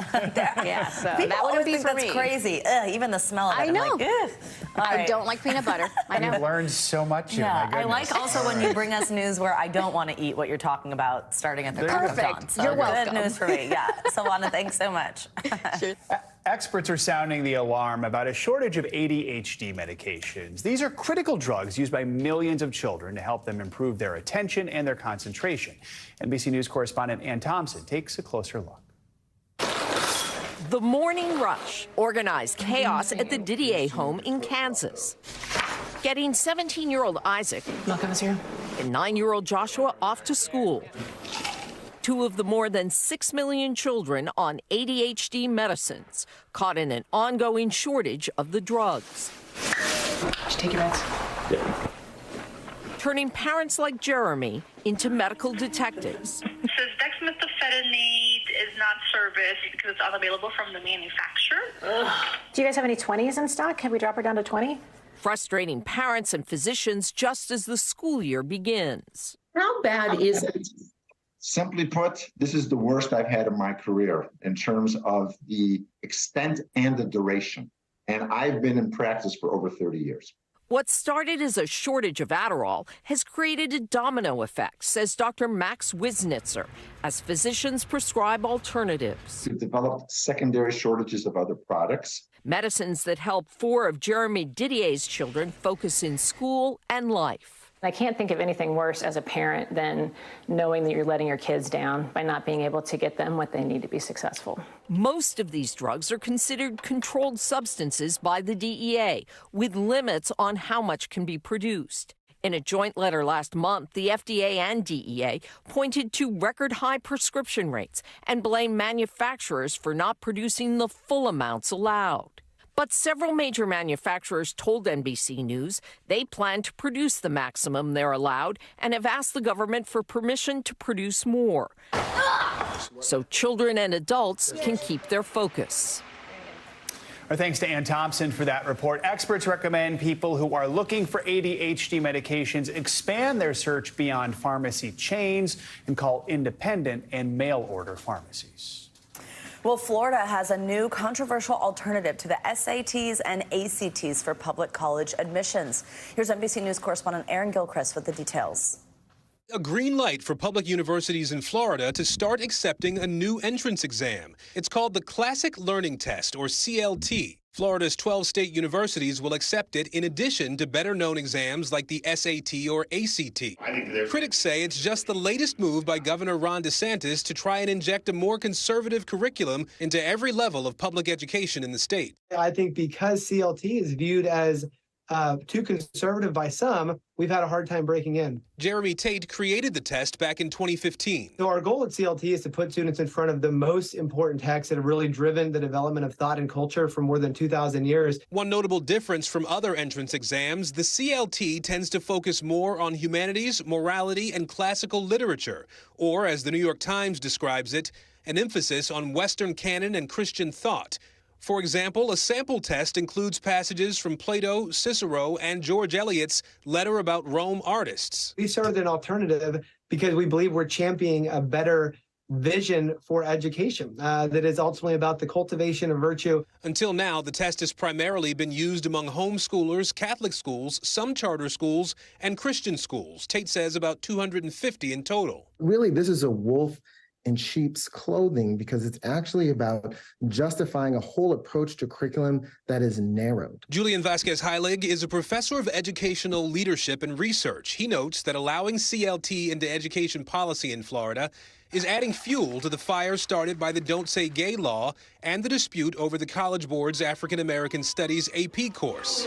Yeah, so that wouldn't be for me. That's crazy. Even the smell of it. I know. I'm like, I don't like peanut butter. I know. You've learned so much here, my goodness. I like also when you bring us news where I don't want to eat what you're talking about starting at the crack of dawn. You're welcome. Good news for me, yeah. Savannah, thanks so much. Sure. Experts are sounding the alarm about a shortage of ADHD medications. These are critical drugs used by millions of children to help them improve their attention and their concentration. NBC News correspondent Ann Thompson takes a closer look. The morning rush, organized chaos at the Didier home in Kansas. Getting 17-year-old Isaac and 9-year-old Joshua off to school. Two of the more than 6 million children on ADHD medicines caught in an ongoing shortage of the drugs. Did you take your meds? Yeah. Turning parents like Jeremy into medical detectives. It says dexamethasone is not serviced because it's unavailable from the manufacturer. Do you guys have any 20s in stock? Can we drop her down to 20? Frustrating parents and physicians just as the school year begins. How bad is it? Simply put, this is the worst I've had in my career in terms of the extent and the duration. And I've been in practice for over 30 years. What started as a shortage of Adderall has created a domino effect, says Dr. Max Wisnitzer, as physicians prescribe alternatives. We've developed secondary shortages of other products. Medicines that help 4 of Jeremy Didier's children focus in school and life. I can't think of anything worse as a parent than knowing that you're letting your kids down by not being able to get them what they need to be successful. Most of these drugs are considered controlled substances by the DEA, with limits on how much can be produced. In a joint letter last month, the FDA and DEA pointed to record-high prescription rates and blamed manufacturers for not producing the full amounts allowed. But several major manufacturers told NBC News they plan to produce the maximum they're allowed and have asked the government for permission to produce more, so children and adults can keep their focus. Our thanks to Ann Thompson for that report. Experts recommend people who are looking for ADHD medications expand their search beyond pharmacy chains and call independent and mail-order pharmacies. Well, Florida has a new controversial alternative to the SATs and ACTs for public college admissions. Here's NBC News correspondent Aaron Gilchrist with the details. A green light for public universities in Florida to start accepting a new entrance exam. It's called the Classic Learning Test, or CLT. Florida's 12 state universities will accept it in addition to better-known exams like the SAT or ACT. Critics say it's just the latest move by Governor Ron DeSantis to try and inject a more conservative curriculum into every level of public education in the state. I think because CLT is viewed as too conservative by some, we've had a hard time breaking in. Jeremy Tate created the test back in 2015. So our goal at CLT is to put students in front of the most important texts that have really driven the development of thought and culture for more than 2,000 years. One notable difference from other entrance exams, the CLT tends to focus more on humanities, morality, and classical literature, or as the New York Times describes it, an emphasis on Western canon and Christian thought. For example, a sample test includes passages from Plato, Cicero, and George Eliot's Letter About Rome Artists. We served an alternative because we believe we're championing a better vision for education that is ultimately about the cultivation of virtue. Until now, the test has primarily been used among homeschoolers, Catholic schools, some charter schools, and Christian schools. Tate says about 250 in total. Really, this is a wolf in sheep's clothing because it's actually about justifying a whole approach to curriculum that is narrowed. Julian Vasquez-Heilig is a professor of educational leadership and research. He notes that allowing CLT into education policy in Florida is adding fuel to the fire started by the Don't Say Gay law and the dispute over the College Board's African American Studies AP course.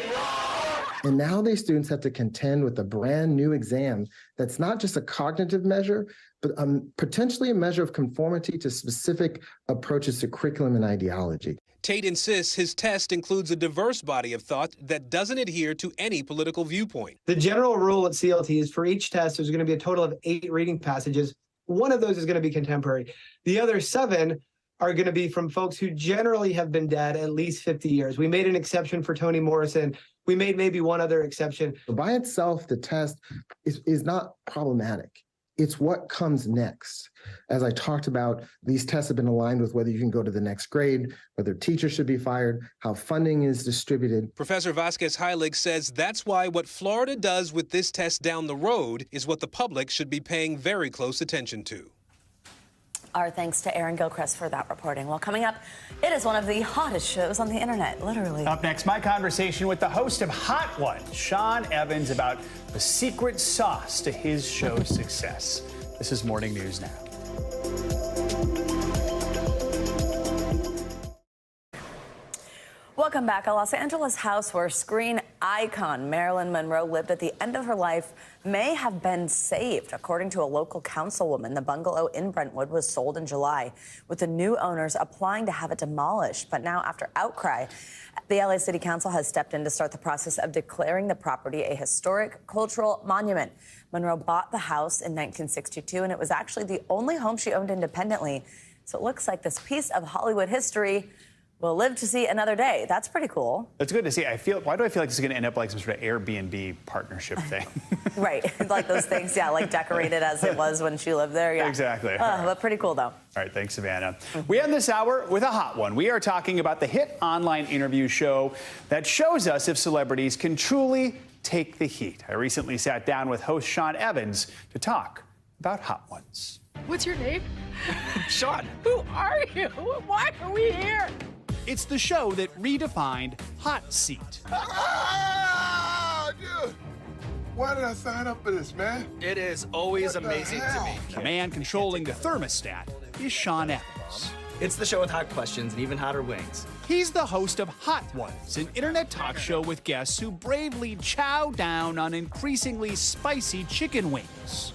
And now these students have to contend with a brand new exam that's not just a cognitive measure, but potentially a measure of conformity to specific approaches to curriculum and ideology. Tate insists his test includes a diverse body of thought that doesn't adhere to any political viewpoint. The general rule at CLT is for each test, there's going to be a total of 8 reading passages. One of those is going to be contemporary. The other 7 are going to be from folks who generally have been dead at least 50 years. We made an exception for Toni Morrison. We made maybe one other exception. By itself, the test is not problematic. It's what comes next. As I talked about, these tests have been aligned with whether you can go to the next grade, whether teachers should be fired, how funding is distributed. Professor Vasquez-Heilig says that's why what Florida does with this test down the road is what the public should be paying very close attention to. Our thanks to Aaron Gilchrist for that reporting. Well, coming up, it is one of the hottest shows on the internet, literally. Up next, my conversation with the host of Hot Ones, Sean Evans, about the secret sauce to his show's success. This is Morning News Now. Welcome back. A Los Angeles house where screen icon Marilyn Monroe lived at the end of her life may have been saved. According to a local councilwoman, the bungalow in Brentwood was sold in July, with the new owners applying to have it demolished. But now, after outcry, the LA City Council has stepped in to start the process of declaring the property a historic cultural monument. Monroe bought the house in 1962, and it was actually the only home she owned independently. So it looks like this piece of Hollywood history will live to see another day. That's pretty cool. It's good to see. Why do I feel like this is going to end up like some sort of Airbnb partnership thing? Right. Like those things, yeah, like decorated as it was when she lived there. Yeah. Exactly. But pretty cool, though. All right. Thanks, Savannah. We end this hour with a hot one. We are talking about the hit online interview show that shows us if celebrities can truly take the heat. I recently sat down with host Sean Evans to talk about hot ones. What's your name? Sean. Who are you? Why are we here? It's the show that redefined hot seat. Ah, dude. Why did I sign up for this, man? It is always amazing to me. The man controlling the thermostat is Sean Evans. It's the show with hot questions and even hotter wings. He's the host of Hot Ones, an internet talk show with guests who bravely chow down on increasingly spicy chicken wings.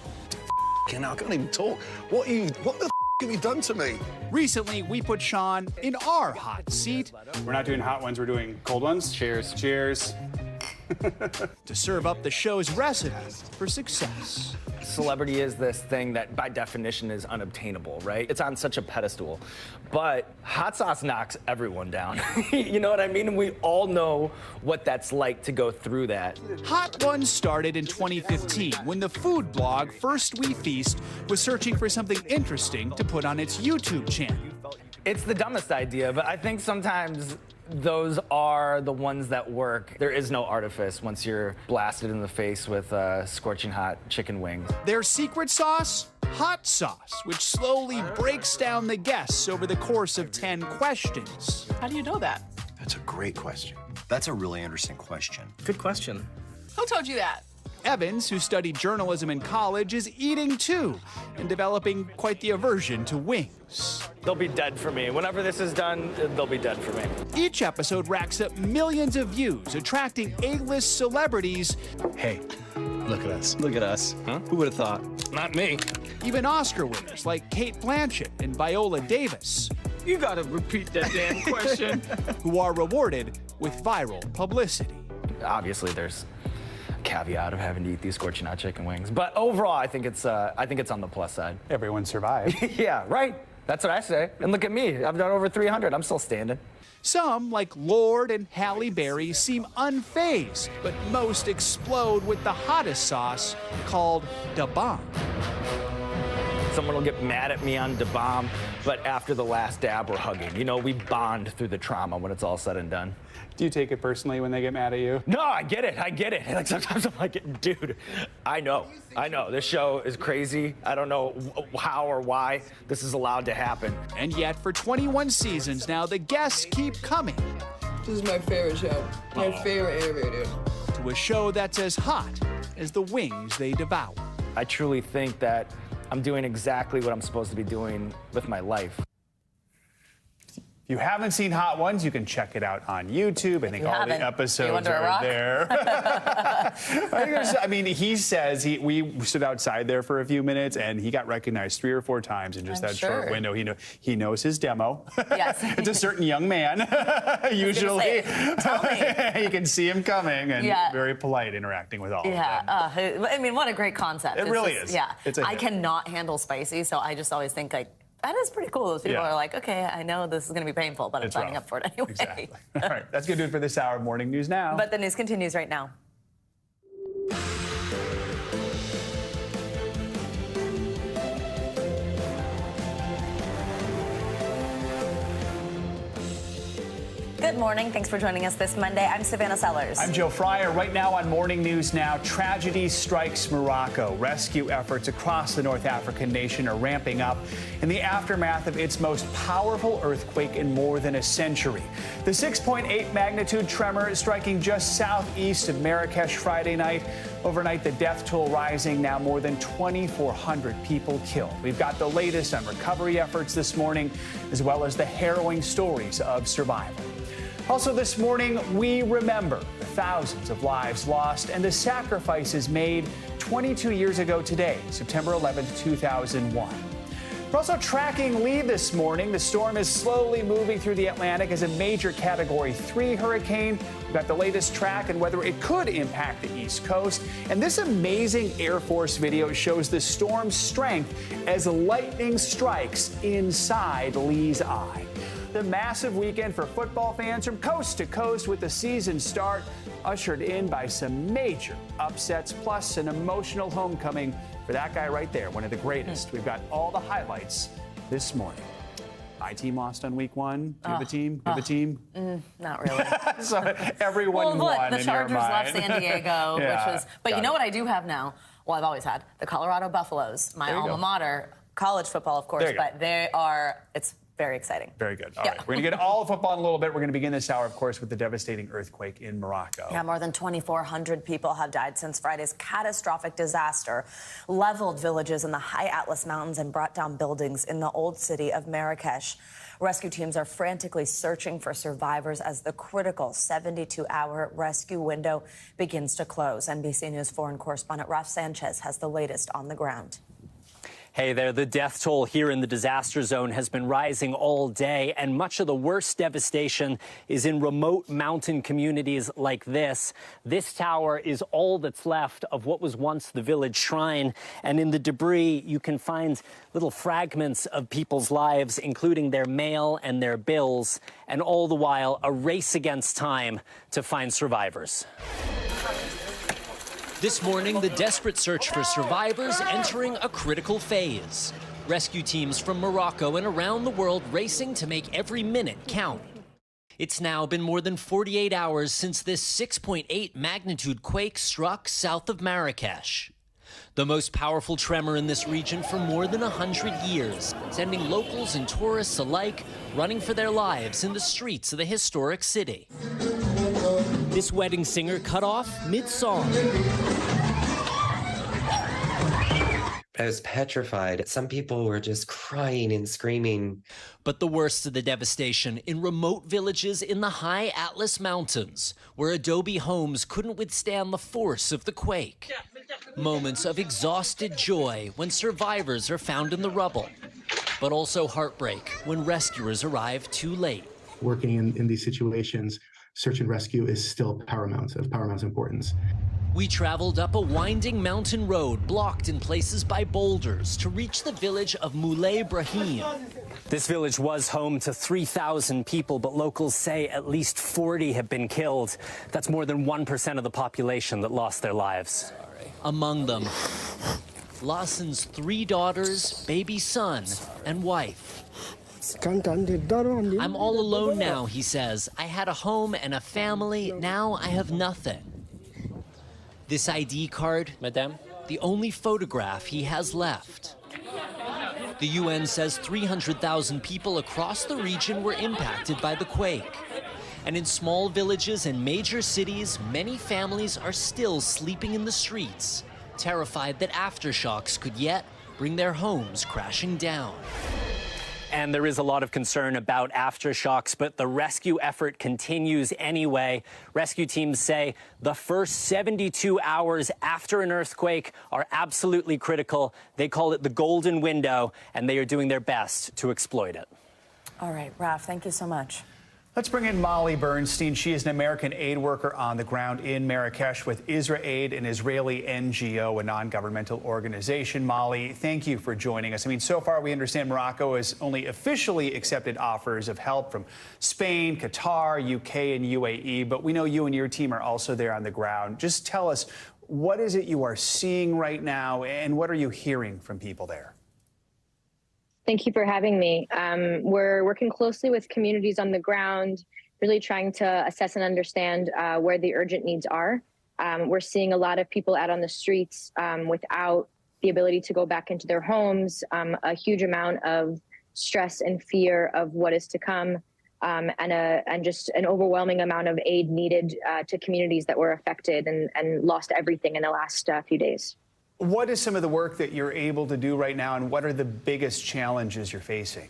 I can't even talk. What the have you done to me? Recently, we put Sean in our hot seat. We're not doing hot ones, we're doing cold ones. Cheers. Cheers. To serve up the show's recipe for success. Celebrity is this thing that by definition is unobtainable, right? It's on such a pedestal. But hot sauce knocks everyone down. You know what I mean? And we all know what that's like to go through that. Hot Ones started in 2015 when the food blog First We Feast was searching for something interesting to put on its YouTube channel. It's the dumbest idea, but I think sometimes those are the ones that work. There is no artifice once you're blasted in the face with scorching hot chicken wings. Their secret sauce? Hot sauce, which slowly breaks down the guests over the course of 10 questions. How do you know that? That's a great question. That's a really interesting question. Good question. Who told you that? Evans, who studied journalism in college, is eating too and developing quite the aversion to wings. They'll be dead for me. Whenever this is done, they'll be dead for me. Each episode racks up millions of views, attracting A-list celebrities. Hey, look at us. Look at us. Huh? Who would have thought? Not me. Even Oscar winners like Kate Blanchett and Viola Davis. You gotta repeat that damn question. Who are rewarded with viral publicity. Obviously, there's caveat of having to eat these scorching hot chicken wings, but overall I think it's on the plus side. Everyone survived. Yeah, right. That's what I say. And look at me. I've done over 300. I'm still standing. Some, like Lord and Halle Berry, seem unfazed, but most explode with the hottest sauce called Da Bomb. Someone will get mad at me on Da Bomb, but after the last dab, we're hugging. You know, we bond through the trauma when it's all said and done. Do you take it personally when they get mad at you? No, I get it. Like sometimes I'm like, dude, I know. This show is crazy. I don't know how or why this is allowed to happen. And yet, for 21 seasons now, the guests keep coming. This is my favorite show. My favorite interview, dude. To a show that's as hot as the wings they devour. I truly think that I'm doing exactly what I'm supposed to be doing with my life. If you haven't seen Hot Ones, you can check it out on YouTube. I think all the episodes are there. I mean, he says we stood outside there for a few minutes, and he got recognized 3 or 4 times in just that short window. He knows his demo. Yes. It's a certain young man, usually. Tell me. You can see him coming, and very polite interacting with all of them. I mean, what a great concept. It really is. Yeah. I hit. cannot handle spicy, so I just always think, like, that is pretty cool. Those people are like, okay, I know this is going to be painful, but I'm signing up for it anyway. Exactly. All right, that's going to do it for this hour of Morning News Now. But the news continues right now. Good morning. Thanks for joining us this Monday. I'm Savannah Sellers. I'm Joe Fryer. Right now on Morning News Now, tragedy strikes Morocco. Rescue efforts across the North African nation are ramping up in the aftermath of its most powerful earthquake in more than a century. The 6.8 magnitude tremor striking just southeast of Marrakesh Friday night. Overnight, the death toll rising, now more than 2,400 people killed. We've got the latest on recovery efforts this morning, as well as the harrowing stories of survival. Also this morning, we remember the thousands of lives lost and the sacrifices made 22 years ago today, September 11th, 2001. We're also tracking Lee this morning. The storm is slowly moving through the Atlantic as a major Category 3 hurricane. We've got the latest track and whether it could impact the East Coast. And this amazing Air Force video shows the storm's strength as lightning strikes inside Lee's eye. The massive weekend for football fans from coast to coast with the season start ushered in by some major upsets, plus an emotional homecoming for that guy right there, one of the greatest. We've got all the highlights this morning. My team lost on week one. Do you have a team? Do you have a team? Not really. So everyone well, look, won the in Chargers your mind. left San Diego, Yeah, which was. But you know what I do have now? Well, I've always had the Colorado Buffaloes, my alma mater, college football, of course. But they are. It's very exciting. Very good. All right. We're going to get all of football in a little bit. We're going to begin this hour, of course, with the devastating earthquake in Morocco. Yeah, more than 2,400 people have died since Friday's catastrophic disaster leveled villages in the high Atlas Mountains and brought down buildings in the old city of Marrakesh. Rescue teams are frantically searching for survivors as the critical 72-hour rescue window begins to close. NBC News foreign correspondent Raf Sanchez has the latest on the ground. Hey there, the death toll here in the disaster zone has been rising all day, and much of the worst devastation is in remote mountain communities like this. This tower is all that's left of what was once the village shrine, and in the debris you can find little fragments of people's lives, including their mail and their bills, and all the while a race against time to find survivors. This morning, the desperate search for survivors entering a critical phase. Rescue teams from Morocco and around the world racing to make every minute count. It's now been more than 48 hours since this 6.8 magnitude quake struck south of Marrakesh. The most powerful tremor in this region for more than 100 years, sending locals and tourists alike running for their lives in the streets of the historic city. This wedding singer cut off mid-song. I was petrified. Some people were just crying and screaming. But the worst of the devastation in remote villages in the high Atlas Mountains, where adobe homes couldn't withstand the force of the quake. Moments of exhausted joy when survivors are found in the rubble, but also heartbreak when rescuers arrive too late. Working in these situations, search and rescue is still of paramount importance. We traveled up a winding mountain road blocked in places by boulders to reach the village of Moulay Brahim. This village was home to 3,000 people, but locals say at least 40 have been killed. That's more than 1% of the population that lost their lives. Among them, Lawson's 3 daughters, baby son, and wife. I'm all alone now, he says. I had a home and a family. Now I have nothing. This ID card, Madame, the only photograph he has left. The UN says 300,000 people across the region were impacted by the quake. And in small villages and major cities, many families are still sleeping in the streets, terrified that aftershocks could yet bring their homes crashing down. And there is a lot of concern about aftershocks, but the rescue effort continues anyway. Rescue teams say the first 72 hours after an earthquake are absolutely critical. They call it the golden window, and they are doing their best to exploit it. All right, Raf, thank you so much. Let's bring in Molly Bernstein. She is an American aid worker on the ground in Marrakesh with IsraAid, an Israeli NGO, a non-governmental organization. Molly, thank you for joining us. I mean, so far we understand Morocco has only officially accepted offers of help from Spain, Qatar, UK, and UAE, but we know you and your team are also there on the ground. Just tell us, what is it you are seeing right now, and what are you hearing from people there? Thank you for having me. We're working closely with communities on the ground. really trying to assess and understand where the urgent needs are. We're seeing a lot of people out on the streets without the ability to go back into their homes, a huge amount of stress and fear of what is to come, and just an overwhelming amount of aid needed to communities that were affected and lost everything in the last few days. What is some of the work that you're able to do right now, and what are the biggest challenges you're facing?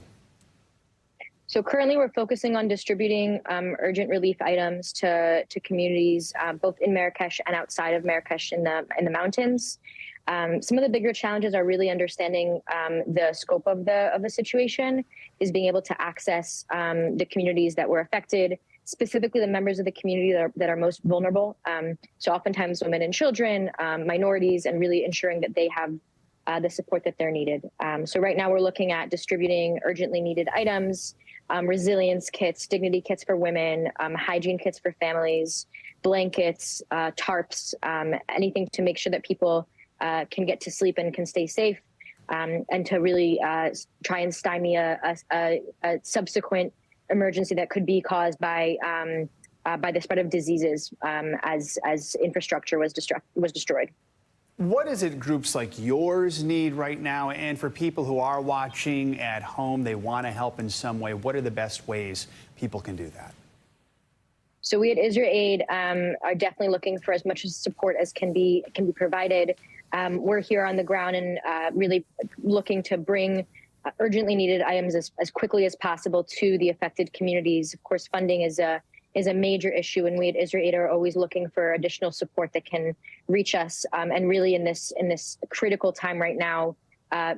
So currently we're focusing on distributing urgent relief items to communities, both in Marrakesh and outside of Marrakesh in the mountains. Some of the bigger challenges are really understanding the scope of the situation, is being able to access the communities that were affected, specifically the members of the community that are most vulnerable. So oftentimes women and children, minorities, and really ensuring that they have the support that they're needed. So right now we're looking at distributing urgently needed items, resilience kits, dignity kits for women, hygiene kits for families, blankets, tarps, anything to make sure that people can get to sleep and can stay safe, and to really try and stymie a subsequent emergency that could be caused by the spread of diseases as infrastructure was destroyed. What is it groups like yours need right now? And for people who are watching at home, they want to help in some way, what are the best ways people can do that? So we at Israel Aid are definitely looking for as much support as can be provided. We're here on the ground and really looking to bring urgently needed items as quickly as possible to the affected communities. Of course, funding is a major issue, and we at Israel Aid are always looking for additional support that can reach us, and really in this critical time right now,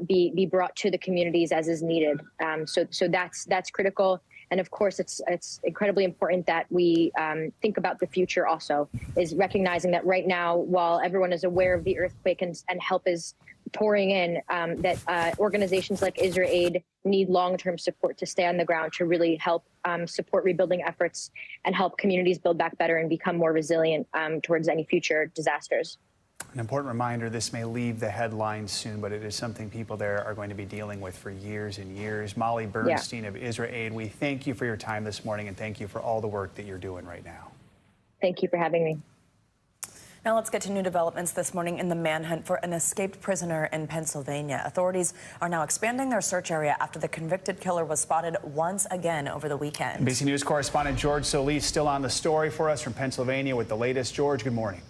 be brought to the communities as is needed. So that's critical. And of course, it's incredibly important that we think about the future also, is recognizing that right now, while everyone is aware of the earthquake and help is pouring in, that organizations like Israel Aid need long-term support to stay on the ground to really help support rebuilding efforts and help communities build back better and become more resilient towards any future disasters. An important reminder, this may leave the headlines soon, but it is something people there are going to be dealing with for years and years. Molly Bernstein of Israel Aid, we thank you for your time this morning, and thank you for all the work that you're doing right now. Thank you for having me. Now let's get to new developments this morning in the manhunt for an escaped prisoner in Pennsylvania. Authorities are now expanding their search area after the convicted killer was spotted once again over the weekend. NBC News correspondent George Solis still on the story for us from Pennsylvania with the latest. George, good morning.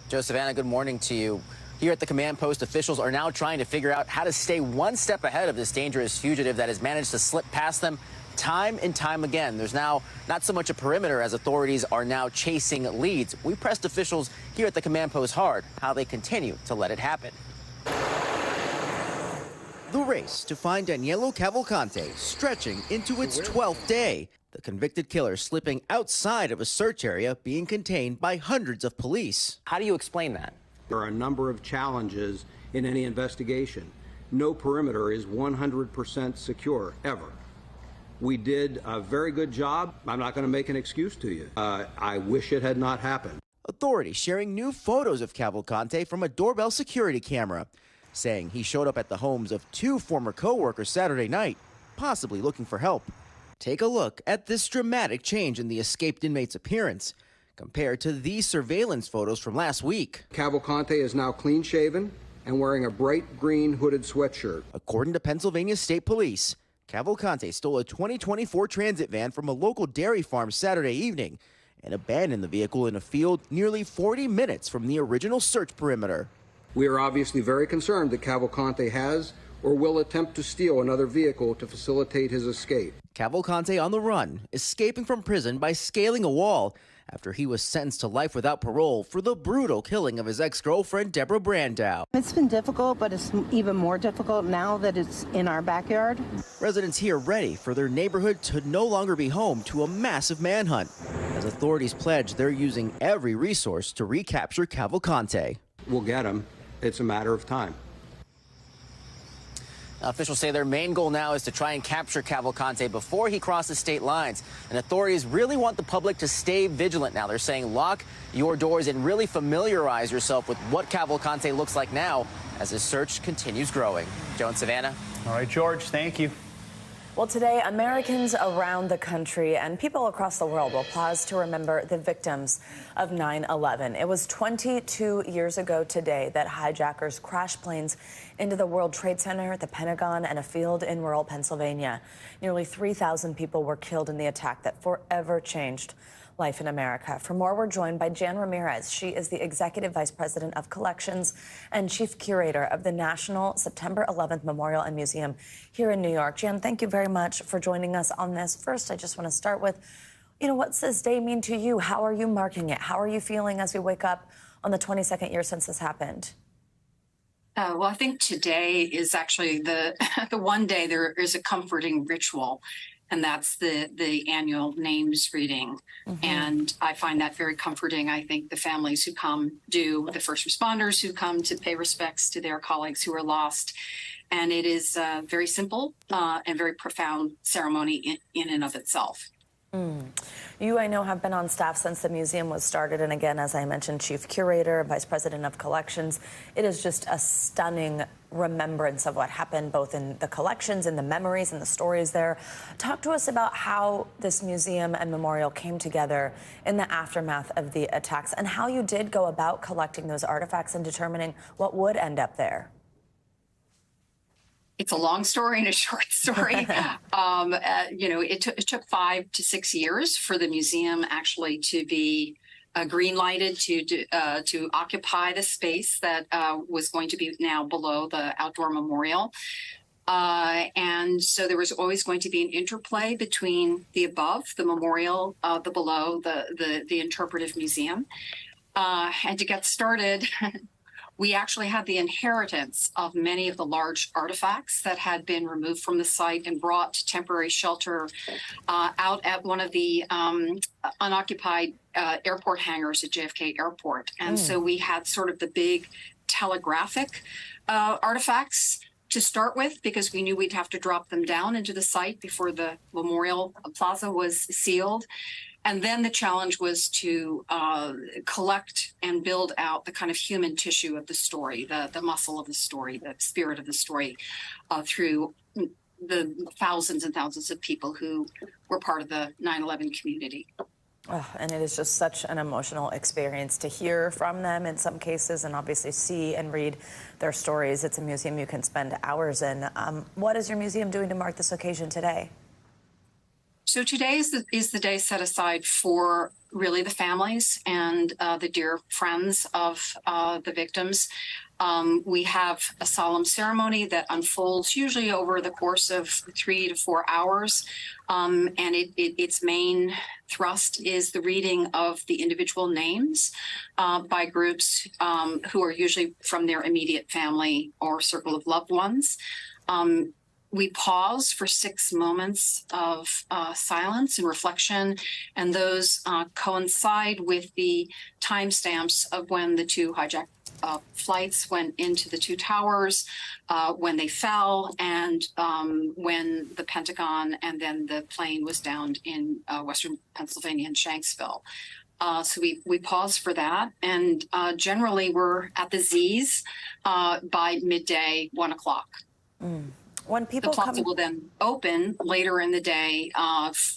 Joe, Savannah, good morning to you. Here at the command post, officials are now trying to figure out how to stay one step ahead of this dangerous fugitive that has managed to slip past them time and time again. There's now not so much a perimeter as authorities are now chasing leads. We pressed officials here at the command post hard how they continue to let it happen. The race to find Danelo Cavalcante stretching into its 12th day. The convicted killer slipping outside of a search area being contained by hundreds of police. How do you explain that? There are a number of challenges in any investigation. No perimeter is 100% secure, ever. We did a very good job. I'm not going to make an excuse to you. I wish it had not happened. Authorities sharing new photos of Cavalcante from a doorbell security camera, saying he showed up at the homes of two former co-workers Saturday night, possibly looking for help. Take a look at this dramatic change in the escaped inmate's appearance compared to these surveillance photos from last week. Cavalcante is now clean-shaven and wearing a bright green hooded sweatshirt. According to Pennsylvania State Police, Cavalcante stole a 2024 transit van from a local dairy farm Saturday evening and abandoned the vehicle in a field nearly 40 minutes from the original search perimeter. We are obviously very concerned that Cavalcante has or will attempt to steal another vehicle to facilitate his escape. Cavalcante on the run, escaping from prison by scaling a wall after he was sentenced to life without parole for the brutal killing of his ex-girlfriend, Deborah Brandow. It's been difficult, but it's even more difficult now that it's in our backyard. Residents here ready for their neighborhood to no longer be home to a massive manhunt, as authorities pledge they're using every resource to recapture Cavalcante. We'll get him. It's a matter of time. Officials say their main goal now is to try and capture Cavalcante before he crosses state lines. And authorities really want the public to stay vigilant now. They're saying lock your doors and really familiarize yourself with what Cavalcante looks like now as his search continues growing. Joe and Savannah. All right, George, thank you. Well, today, Americans around the country and people across the world will pause to remember the victims of 9/11. It was 22 years ago today that hijackers crashed planes into the World Trade Center, the Pentagon, and a field in rural Pennsylvania. Nearly 3,000 people were killed in the attack that forever changed life in America. For more, we're joined by Jan Ramirez. She is the Executive Vice President of Collections and Chief Curator of the National September 11th Memorial and Museum here in New York. Jan, thank you very much for joining us on this. First, I just want to start with, what's this day mean to you? How are you marking it? How are you feeling as we wake up on the 22nd year since this happened? Well, I think today is actually the one day there is a comforting ritual, and that's the annual names reading. Mm-hmm. And I find that very comforting. I think the families who come do, the first responders who come to pay respects to their colleagues who are lost. And it is a very simple and very profound ceremony in and of itself. You, I know, have been on staff since the museum was started. And again, as I mentioned, Chief Curator, Vice President of Collections. It is just a stunning remembrance of what happened, both in the collections and the memories and the stories there. Talk to us about how this museum and memorial came together in the aftermath of the attacks and how you did go about collecting those artifacts and determining what would end up there. It's a long story and a short story. It took 5 to 6 years for the museum actually to be green lighted to occupy the space that was going to be now below the outdoor memorial. And so there was always going to be an interplay between the above, the memorial, the below, the interpretive museum. And to get started, we actually had the inheritance of many of the large artifacts that had been removed from the site and brought to temporary shelter out at one of the unoccupied airport hangars at JFK Airport. And so we had sort of the big telegraphic artifacts to start with, because we knew we'd have to drop them down into the site before the memorial plaza was sealed. And then the challenge was to collect and build out the kind of human tissue of the story, the muscle of the story, the spirit of the story, through the thousands and thousands of people who were part of the 9/11 community. Oh, and it is just such an emotional experience to hear from them in some cases and obviously see and read their stories. It's a museum you can spend hours in. What is your museum doing to mark this occasion today? So today is the day set aside for really the families and the dear friends of the victims. We have a solemn ceremony that unfolds usually over the course of 3 to 4 hours. And its main thrust is the reading of the individual names by groups who are usually from their immediate family or circle of loved ones. We pause for 6 moments of silence and reflection, and those coincide with the timestamps of when the 2 hijacked flights went into the 2 towers, when they fell, and when the Pentagon and then the plane was downed in western Pennsylvania in Shanksville. So we pause for that, and generally we're at the Z's by midday, 1 o'clock. When people the plaza will then open later in the day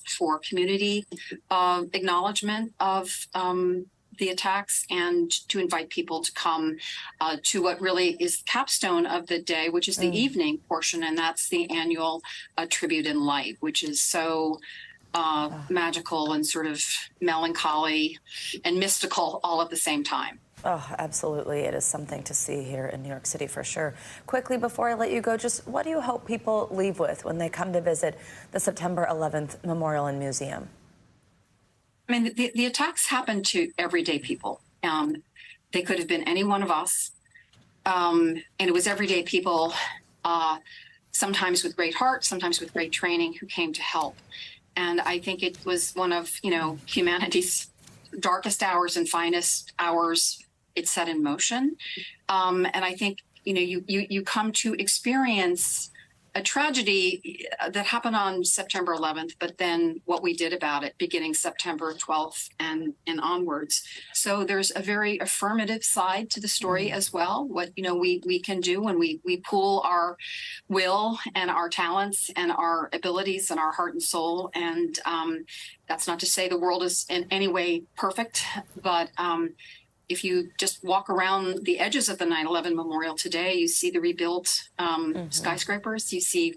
for community acknowledgement of the attacks and to invite people to come to what really is the capstone of the day, which is the evening portion, and that's the annual Tribute in Light, which is so magical and sort of melancholy and mystical all at the same time. Oh, absolutely. It is something to see here in New York City for sure. Quickly, before I let you go, just what do you hope people leave with when they come to visit the September 11th Memorial and Museum? I mean, the attacks happened to everyday people. They could have been any one of us. And it was everyday people, sometimes with great heart, sometimes with great training, who came to help. And I think it was one of, humanity's darkest hours and finest hours. It's set in motion. And I think, you come to experience a tragedy that happened on September 11th, but then what we did about it beginning September 12th and onwards. So there's a very affirmative side to the story as well. What, you know, we can do when we pool our will and our talents and our abilities and our heart and soul. And that's not to say the world is in any way perfect, but if you just walk around the edges of the 9/11 memorial today, you see the rebuilt skyscrapers. You see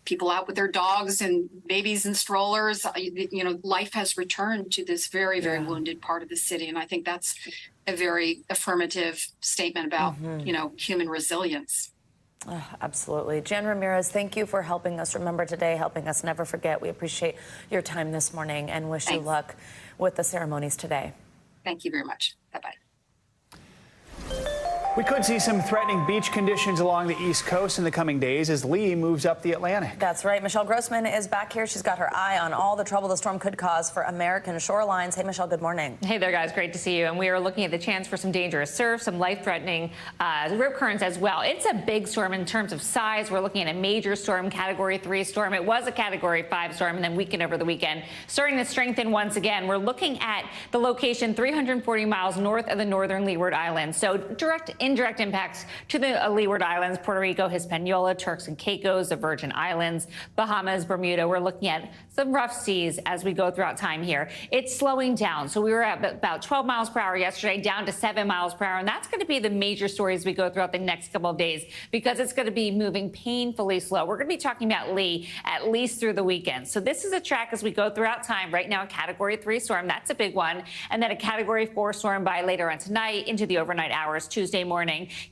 people out with their dogs and babies and strollers. You know, life has returned to this very, very wounded part of the city. And I think that's a very affirmative statement about, you know, human resilience. Oh, absolutely. Jan Ramirez, thank you for helping us remember today, helping us never forget. We appreciate your time this morning and wish you luck with the ceremonies today. Thank you very much. Bye-bye. We could see some threatening beach conditions along the East Coast in the coming days as Lee moves up the Atlantic. That's right. Michelle Grossman is back here. She's got her eye on all the trouble the storm could cause for American shorelines. Hey, Michelle, good morning. Hey there, guys. Great to see you. And we are looking at the chance for some dangerous surf, some life-threatening rip currents as well. It's a big storm in terms of size. We're looking at a major storm, Category 3 storm. It was a Category 5 storm and then weakened over the weekend, starting to strengthen once again. We're looking at the location 340 miles north of the northern Leeward Islands. So indirect impacts to the Leeward Islands, Puerto Rico, Hispaniola, Turks and Caicos, the Virgin Islands, Bahamas, Bermuda. We're looking at some rough seas as we go throughout time here. It's slowing down. So we were at about 12 miles per hour yesterday, down to 7 miles per hour. And that's going to be the major story as we go throughout the next couple of days because it's going to be moving painfully slow. We're going to be talking about Lee at least through the weekend. So this is a track as we go throughout time. Right now, a Category 3 storm. That's a big one. And then a Category 4 storm by later on tonight into the overnight hours, Tuesday morning.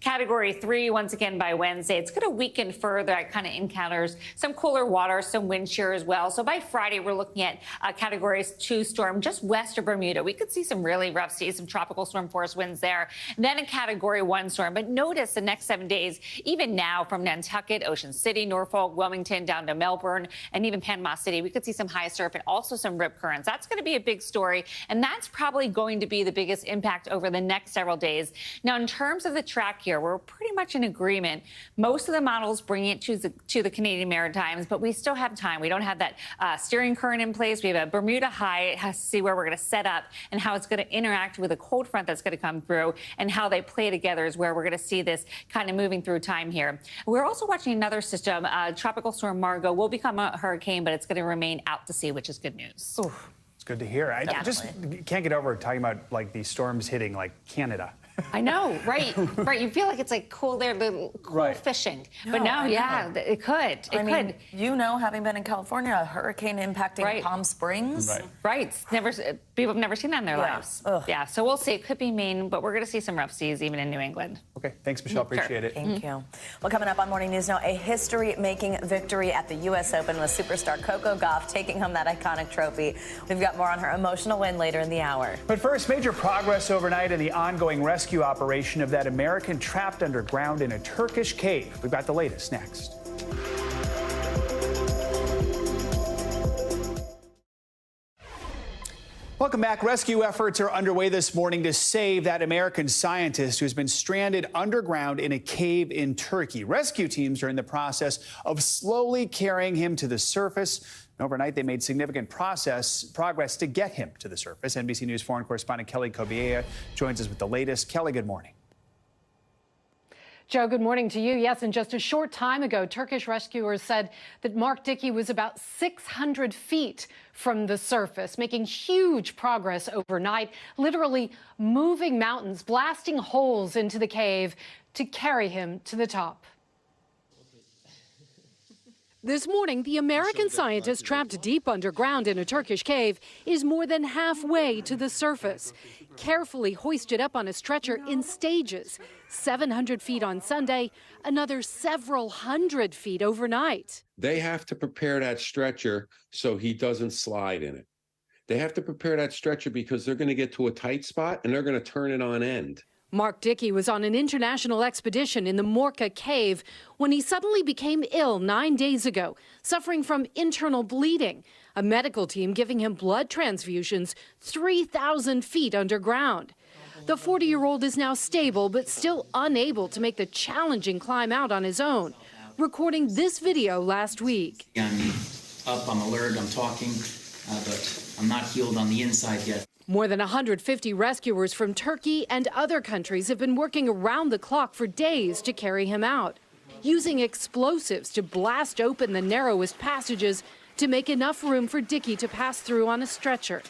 Category 3 once again by Wednesday. It's going to weaken further. It kind of encounters some cooler water, some wind shear as well. So by Friday, we're looking at a Category 2 storm just west of Bermuda. We could see some really rough seas, some tropical storm force winds there. Then a Category 1 storm. But notice the next 7 days, even now from Nantucket, Ocean City, Norfolk, Wilmington, down to Melbourne, and even Panama City, we could see some high surf and also some rip currents. That's going to be a big story. And that's probably going to be the biggest impact over the next several days. Now, in terms of the track here, we're pretty much in agreement. Most of the models bring it to the Canadian Maritimes, but we still have time. We don't have that steering current in place. We have a Bermuda high. It has to see where we're going to set up and how it's going to interact with a cold front that's going to come through and how they play together is where we're going to see this kind of moving through time here. We're also watching another system. Tropical Storm Margot will become a hurricane, but it's going to remain out to sea, which is good news. Oof. It's good to hear. I just can't get over talking about like these storms hitting like Canada. I know, right, right. You feel like it's like cool there, little cool fishing. But no, it could. I mean, you know, having been in California, a hurricane impacting Palm Springs. Right. People have never seen that in their lives. Yeah, so we'll see. It could be Maine, but we're going to see some rough seas even in New England. Okay, thanks, Michelle. Appreciate it. Thank you. Well, coming up on Morning News Now, a history-making victory at the U.S. Open with superstar Coco Gauff taking home that iconic trophy. We've got more on her emotional win later in the hour. But first, major progress overnight in the ongoing rescue operation of that American trapped underground in a Turkish cave. We've got the latest next. Welcome back. Rescue efforts are underway this morning to save that American scientist who's been stranded underground in a cave in Turkey. Rescue teams are in the process of slowly carrying him to the surface. Overnight, they made significant progress to get him to the surface. NBC News foreign correspondent Kelly Kobiea joins us with the latest. Kelly, good morning. Joe, good morning to you. Yes, and just a short time ago, Turkish rescuers said that Mark Dickey was about 600 feet from the surface, making huge progress overnight, literally moving mountains, blasting holes into the cave to carry him to the top. This morning, the American scientist trapped deep underground in a Turkish cave is more than halfway to the surface, carefully hoisted up on a stretcher in stages, 700 feet on Sunday, another several hundred feet overnight. They have to prepare that stretcher so he doesn't slide in it. They have to prepare that stretcher because they're going to get to a tight spot and they're going to turn it on end. Mark Dickey was on an international expedition in the Morocco cave when he suddenly became ill 9 days ago, suffering from internal bleeding. A medical team giving him blood transfusions 3,000 feet underground. The 40-year-old is now stable but still unable to make the challenging climb out on his own. recording this video last week. I'm up, I'm alert, I'm talking, but I'm not healed on the inside yet. More than 150 rescuers from Turkey and other countries have been working around the clock for days to carry him out, using explosives to blast open the narrowest passages to make enough room for Dickie to pass through on a stretcher.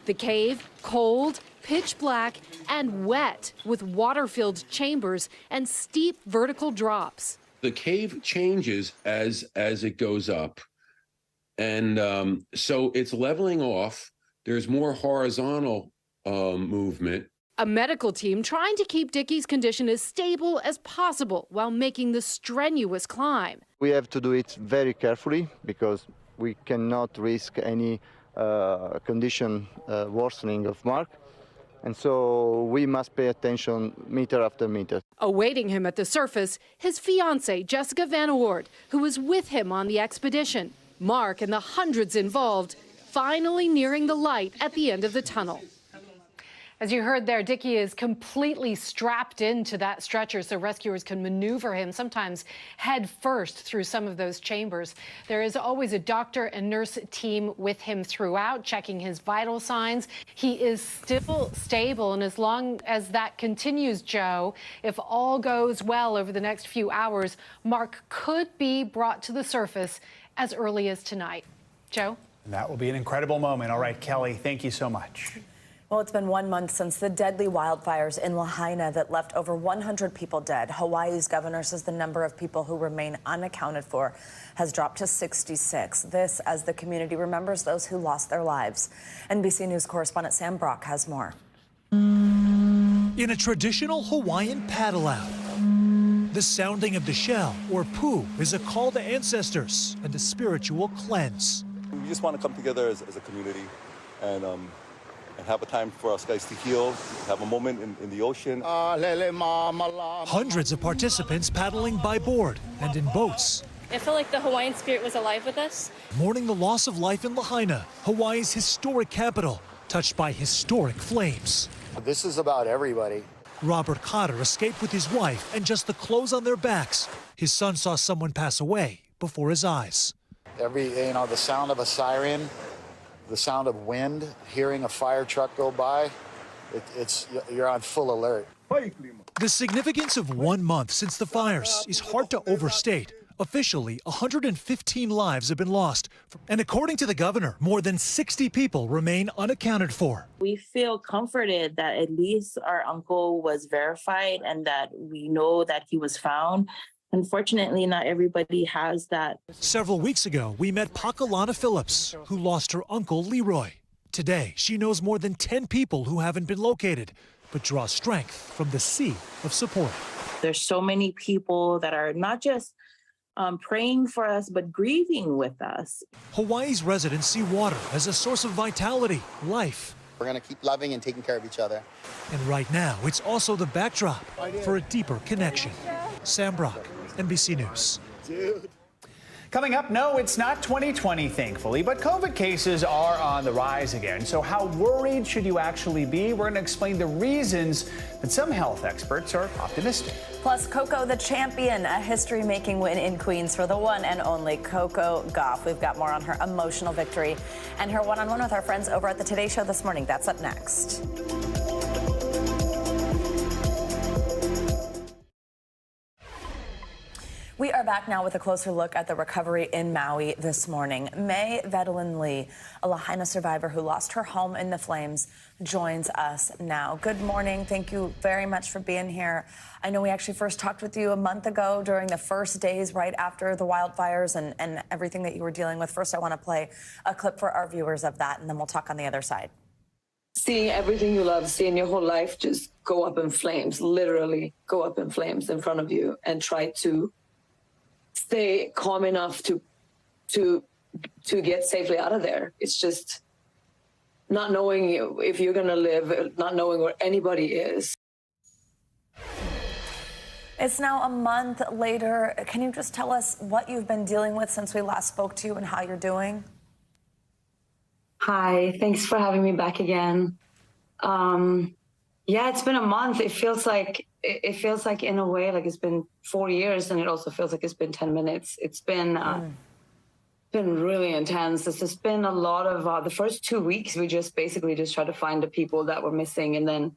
The cave, cold, pitch black, and wet, with water-filled chambers and steep vertical drops. The cave changes as it goes up, and so it's leveling off. There's more horizontal movement. A medical team trying to keep Dickie's condition as stable as possible while making the strenuous climb. We have to do it very carefully because we cannot risk any condition worsening of Mark. And so we must pay attention meter after meter. Awaiting him at the surface, his fiancée, Jessica Van Oord, who was with him on the expedition. Mark and the hundreds involved finally nearing the light at the end of the tunnel. As you heard there, Dickie is completely strapped into that stretcher so rescuers can maneuver him, sometimes head first through some of those chambers. There is always a doctor and nurse team with him throughout, checking his vital signs. He is still stable, and as long as that continues, Joe, if all goes well over the next few hours, Mark could be brought to the surface as early as tonight. Joe? And that will be an incredible moment. All right, Kelly, thank you so much. Well, it's been 1 month since the deadly wildfires in Lahaina that left over 100 people dead. Hawaii's governor says the number of people who remain unaccounted for has dropped to 66. This as the community remembers those who lost their lives. NBC News correspondent Sam Brock has more. In a traditional Hawaiian paddle out, the sounding of the shell, or pu, is a call to ancestors and a spiritual cleanse. We just want to come together as a community and have a time for us guys to heal, have a moment in the ocean. Hundreds of participants paddling by board and in boats. I feel like the Hawaiian spirit was alive with us. Mourning the loss of life in Lahaina, Hawaii's historic capital, touched by historic flames. This is about everybody. Robert Cotter escaped with his wife and just the clothes on their backs. His son saw someone pass away before his eyes. The sound of a siren, the sound of wind, hearing a fire truck go by, you're on full alert. The significance of 1 month since the fires is hard to overstate. Officially, 115 lives have been lost. And according to the governor, more than 60 people remain unaccounted for. We feel comforted that at least our uncle was verified and that we know that he was found. Unfortunately, not everybody has that. Several weeks ago, we met Pakalana Phillips, who lost her uncle Leroy. Today, she knows more than 10 people who haven't been located, but draws strength from the sea of support. There's so many people that are not just praying for us, but grieving with us. Hawaii's residents see water as a source of vitality, life. We're going to keep loving and taking care of each other. And right now, it's also the backdrop for a deeper connection. Sam Brock, NBC News. Dude. Coming up, no, it's not 2020, thankfully, but COVID cases are on the rise again. So how worried should you actually be? We're going to explain the reasons that some health experts are optimistic. Plus, Coco the champion, a history-making win in Queens for the one and only Coco Gauff. We've got more on her emotional victory and her one-on-one with our friends over at the Today Show this morning. That's up next. We are back now with a closer look at the recovery in Maui this morning. May Vedlin Lee, a Lahaina survivor who lost her home in the flames, joins us now. Good morning. Thank you very much for being here. I know we actually first talked with you a month ago during the first days right after the wildfires and everything that you were dealing with. First, I want to play a clip for our viewers of that, and then we'll talk on the other side. Seeing everything you love, seeing your whole life just go up in flames, literally go up in flames in front of you, and try to stay calm enough to get safely out of there. It's just not knowing if you're going to live, not knowing where anybody is. It's now a month later. Can you just tell us what you've been dealing with since we last spoke to you and how you're doing? Hi, thanks for having me back again. Yeah, it's been a month. It feels like it feels like, in a way, like it's been 4 years, and it also feels like it's been 10 minutes. It's been really intense. It's just been a lot of the first 2 weeks. We just basically tried to find the people that were missing, and then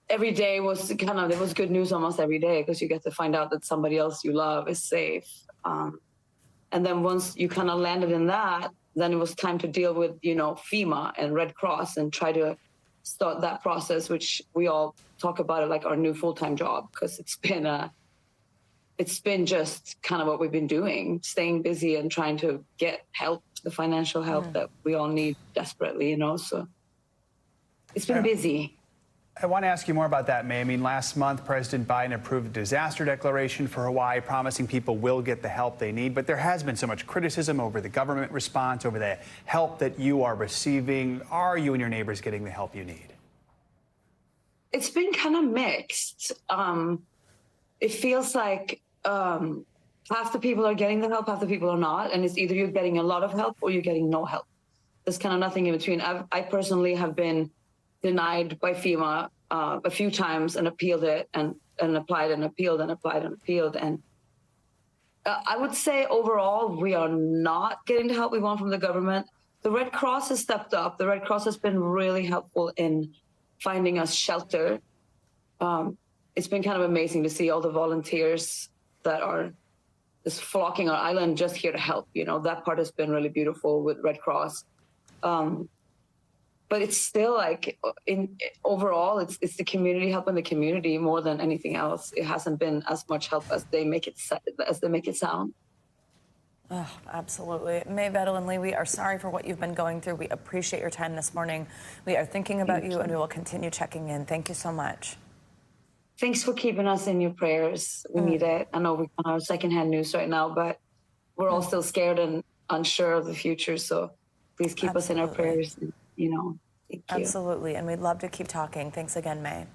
every day was it was good news almost every day, because you get to find out that somebody else you love is safe. And then once you kind of landed in that, then it was time to deal with, FEMA and Red Cross and try to start that process, which we all talk about it like our new full-time job, because it's been just kind of what we've been doing, staying busy and trying to get help, the financial help that we all need desperately, so it's been busy. I want to ask you more about that, May. I mean, last month, President Biden approved a disaster declaration for Hawaii, promising people will get the help they need. But there has been so much criticism over the government response, over the help that you are receiving. Are you and your neighbors getting the help you need? It's been kind of mixed. It feels like half the people are getting the help, half the people are not. And it's either you're getting a lot of help or you're getting no help. There's kind of nothing in between. I personally have been denied by FEMA a few times and appealed it and applied and appealed and applied and appealed. And I would say overall, we are not getting the help we want from the government. The Red Cross has stepped up. The Red Cross has been really helpful in finding us shelter. It's been kind of amazing to see all the volunteers that are just flocking our island just here to help. That part has been really beautiful with Red Cross. But it's still like, overall, it's the community helping the community more than anything else. It hasn't been as much help as they make it sound. Oh, absolutely. May, Vettel, and Lee, we are sorry for what you've been going through. We appreciate your time this morning. We are thinking about you, and we will continue checking in. Thank you so much. Thanks for keeping us in your prayers. We need it. I know we're on our secondhand news right now, but we're all still scared and unsure of the future. So please keep us in our prayers. Thank you. Absolutely, and we'd love to keep talking. Thanks again, May.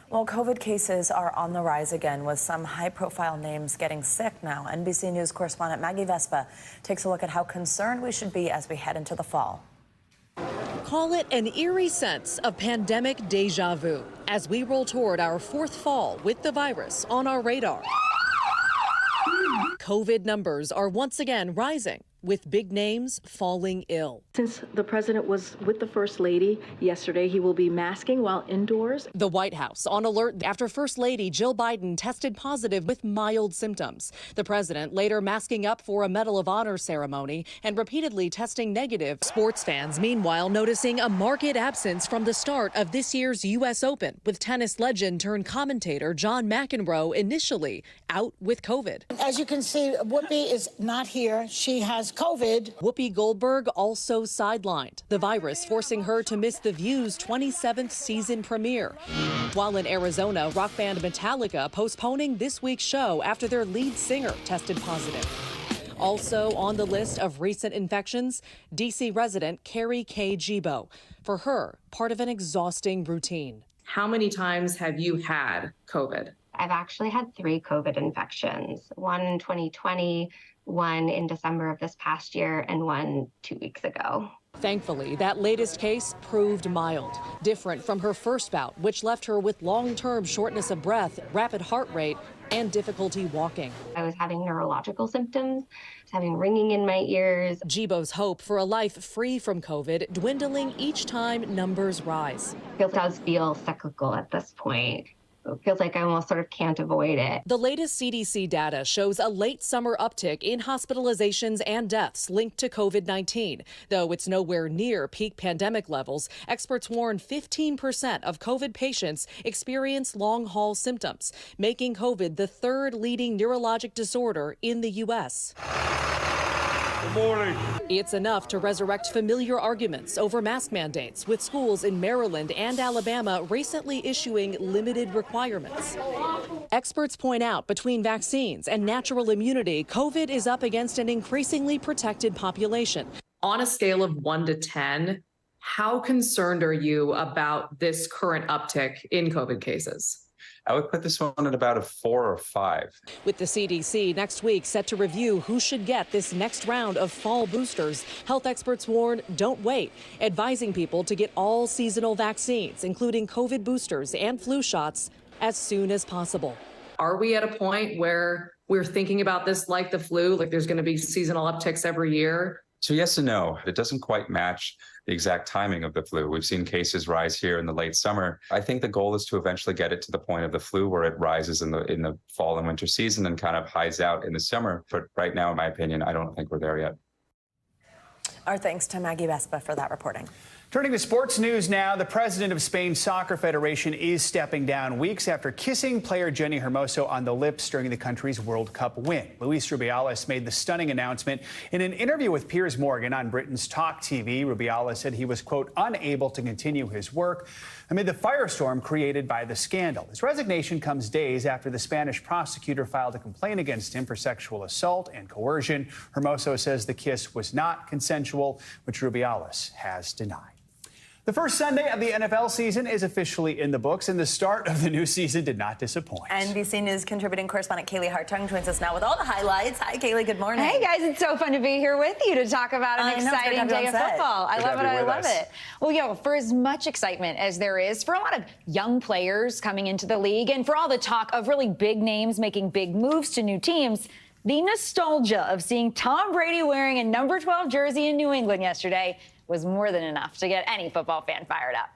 Well, COVID cases are on the rise again, with some high-profile names getting sick now. NBC News correspondent Maggie Vespa takes a look at how concerned we should be as we head into the fall. Call it an eerie sense of pandemic deja vu as we roll toward our fourth fall with the virus on our radar. COVID numbers are once again rising, with big names falling ill. Since the president was with the First Lady yesterday, he will be masking while indoors. The White House on alert after First Lady Jill Biden tested positive with mild symptoms. The president later masking up for a Medal of Honor ceremony and repeatedly testing negative. Sports fans, meanwhile, noticing a marked absence from the start of this year's U.S. Open, with tennis legend turned commentator John McEnroe initially out with COVID. As you can see, Whoopi is not here. She has COVID. Whoopi Goldberg also sidelined, the virus forcing her to miss The View's 27th season premiere. While in Arizona, rock band Metallica postponing this week's show after their lead singer tested positive. Also on the list of recent infections, D.C. resident Carrie K. Gibo. For her, part of an exhausting routine. How many times have you had COVID? I've actually had 3 COVID infections, one in 2020, one in December of this past year, and one 2 weeks ago. Thankfully, that latest case proved mild, different from her first bout, which left her with long-term shortness of breath, rapid heart rate, and difficulty walking. I was having neurological symptoms, having ringing in my ears. Gibo's hope for a life free from COVID dwindling each time numbers rise. It does feel cyclical at this point. It feels like I almost sort of can't avoid it. The latest CDC data shows a late summer uptick in hospitalizations and deaths linked to COVID-19. Though it's nowhere near peak pandemic levels, experts warn 15% of COVID patients experience long-haul symptoms, making COVID the 3rd leading neurologic disorder in the U.S. Good morning. It's enough to resurrect familiar arguments over mask mandates, with schools in Maryland and Alabama recently issuing limited requirements. Experts point out between vaccines and natural immunity, COVID is up against an increasingly protected population. On a scale of 1 to 10, how concerned are you about this current uptick in COVID cases? I would put this one at about a 4 or 5. With the CDC next week set to review who should get this next round of fall boosters, health experts warn don't wait, advising people to get all seasonal vaccines, including COVID boosters and flu shots, as soon as possible. Are we at a point where we're thinking about this like the flu, like there's going to be seasonal upticks every year? So yes and no. It doesn't quite match the exact timing of the flu. We've seen cases rise here in the late summer. I think the goal is to eventually get it to the point of the flu where it rises in the fall and winter season and kind of hides out in the summer. But right now, in my opinion, I don't think we're there yet. Our thanks to Maggie Vespa for that reporting. Turning to sports news now, the president of Spain's Soccer Federation is stepping down weeks after kissing player Jenny Hermoso on the lips during the country's World Cup win. Luis Rubiales made the stunning announcement in an interview with Piers Morgan on Britain's Talk TV. Rubiales said he was, quote, unable to continue his work amid the firestorm created by the scandal. His resignation comes days after the Spanish prosecutor filed a complaint against him for sexual assault and coercion. Hermoso says the kiss was not consensual, which Rubiales has denied. The first Sunday of the NFL season is officially in the books, and the start of the new season did not disappoint. NBC News contributing correspondent Kaylee Hartung joins us now with all the highlights. Hi, Kaylee. Good morning. Hey, guys. It's so fun to be here with you to talk about an exciting day of football. I love it. I love it. Well, for as much excitement as there is for a lot of young players coming into the league and for all the talk of really big names making big moves to new teams, the nostalgia of seeing Tom Brady wearing a number 12 jersey in New England yesterday was more than enough to get any football fan fired up.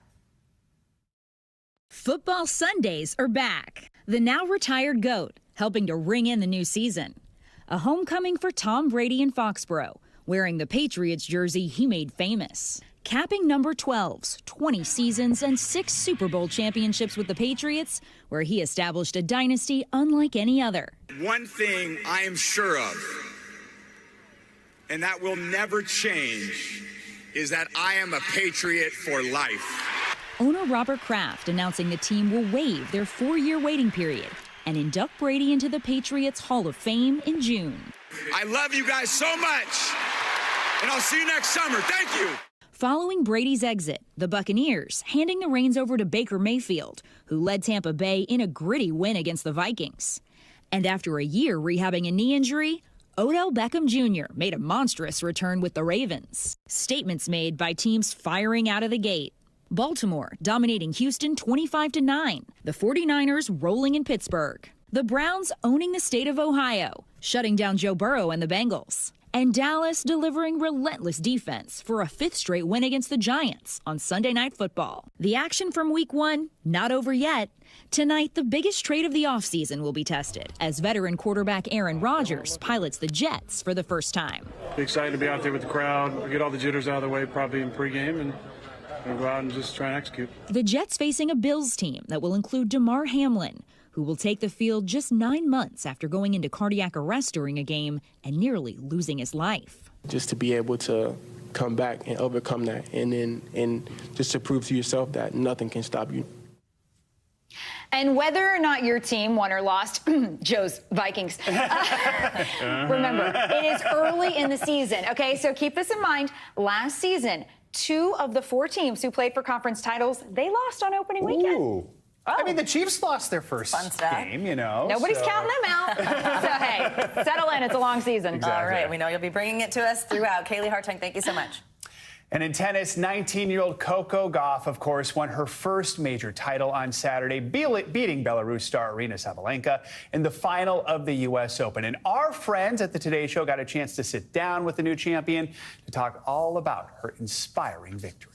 Football Sundays are back. The now retired GOAT helping to ring in the new season. A homecoming for Tom Brady in Foxborough, wearing the Patriots jersey he made famous. Capping number 12's 20 seasons and 6 Super Bowl championships with the Patriots, where he established a dynasty unlike any other. One thing I am sure of, and that will never change, is that I am a Patriot for life. Owner Robert Kraft announcing the team will waive their 4-year waiting period and induct Brady into the Patriots Hall of Fame in June. I love you guys so much, and I'll see you next summer. Thank you. Following Brady's exit, the Buccaneers handing the reins over to Baker Mayfield, who led Tampa Bay in a gritty win against the Vikings. And after a year rehabbing a knee injury, Odell Beckham Jr. made a monstrous return with the Ravens. Statements made by teams firing out of the gate. Baltimore dominating Houston 25-9. The 49ers rolling in Pittsburgh. The Browns owning the state of Ohio, shutting down Joe Burrow and the Bengals. And Dallas delivering relentless defense for a 5th straight win against the Giants on Sunday Night Football. The action from Week 1, not over yet. Tonight, the biggest trade of the offseason will be tested as veteran quarterback Aaron Rodgers pilots the Jets for the first time. Excited to be out there with the crowd, get all the jitters out of the way probably in pregame and go out and just try and execute. The Jets facing a Bills team that will include DeMar Hamlin, who will take the field just 9 months after going into cardiac arrest during a game and nearly losing his life. Just to be able to come back and overcome that and just to prove to yourself that nothing can stop you. And whether or not your team won or lost, Joe's Vikings, remember, it is early in the season, okay? So keep this in mind. Last season, 2 of the 4 teams who played for conference titles, they lost on opening weekend. Ooh. Oh. I mean, the Chiefs lost their first game, you know. Nobody's counting them out. So, hey, settle in. It's a long season. Exactly. All right. We know you'll be bringing it to us throughout. Kaylee Hartung, thank you so much. And in tennis, 19-year-old Coco Gauff, of course, won her first major title on Saturday, beating Belarus star Aryna Sabalenka in the final of the U.S. Open. And our friends at the Today Show got a chance to sit down with the new champion to talk all about her inspiring victory.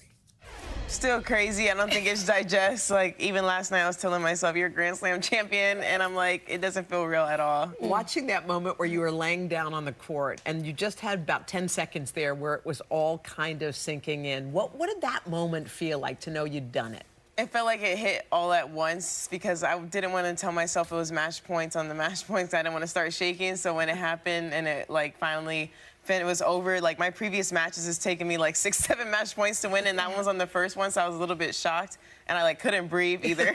Still crazy. I don't think it's digest. Like, even last night I was telling myself, you're a Grand Slam champion, and I'm like, it doesn't feel real at all. Watching that moment where you were laying down on the court and you just had about 10 seconds there where it was all kind of sinking in. What did that moment feel like to know you'd done it? It felt like it hit all at once because I didn't want to tell myself it was match points on the match points. I didn't want to start shaking. So when it happened and it like finally it was over, like my previous matches has taken me like 6-7 match points to win, and that one was on the first one, so I was a little bit shocked, and I like couldn't breathe either.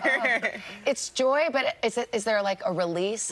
It's joy, but is there like a release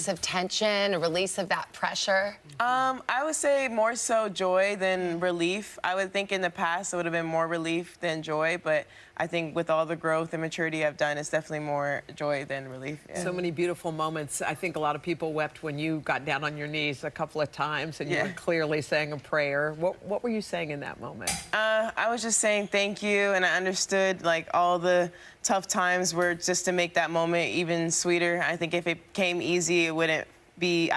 of tension, a release of that pressure? I would say more so joy than relief. I would think in the past it would have been more relief than joy, but I think with all the growth and maturity I've done, it's definitely more joy than relief. Yeah. So many beautiful moments. I think a lot of people wept when you got down on your knees a couple of times and you were clearly finally saying a prayer. What were you saying in that moment? I was just saying thank you, and I understood like all the tough times were just to make that moment even sweeter. I think if it came easy, I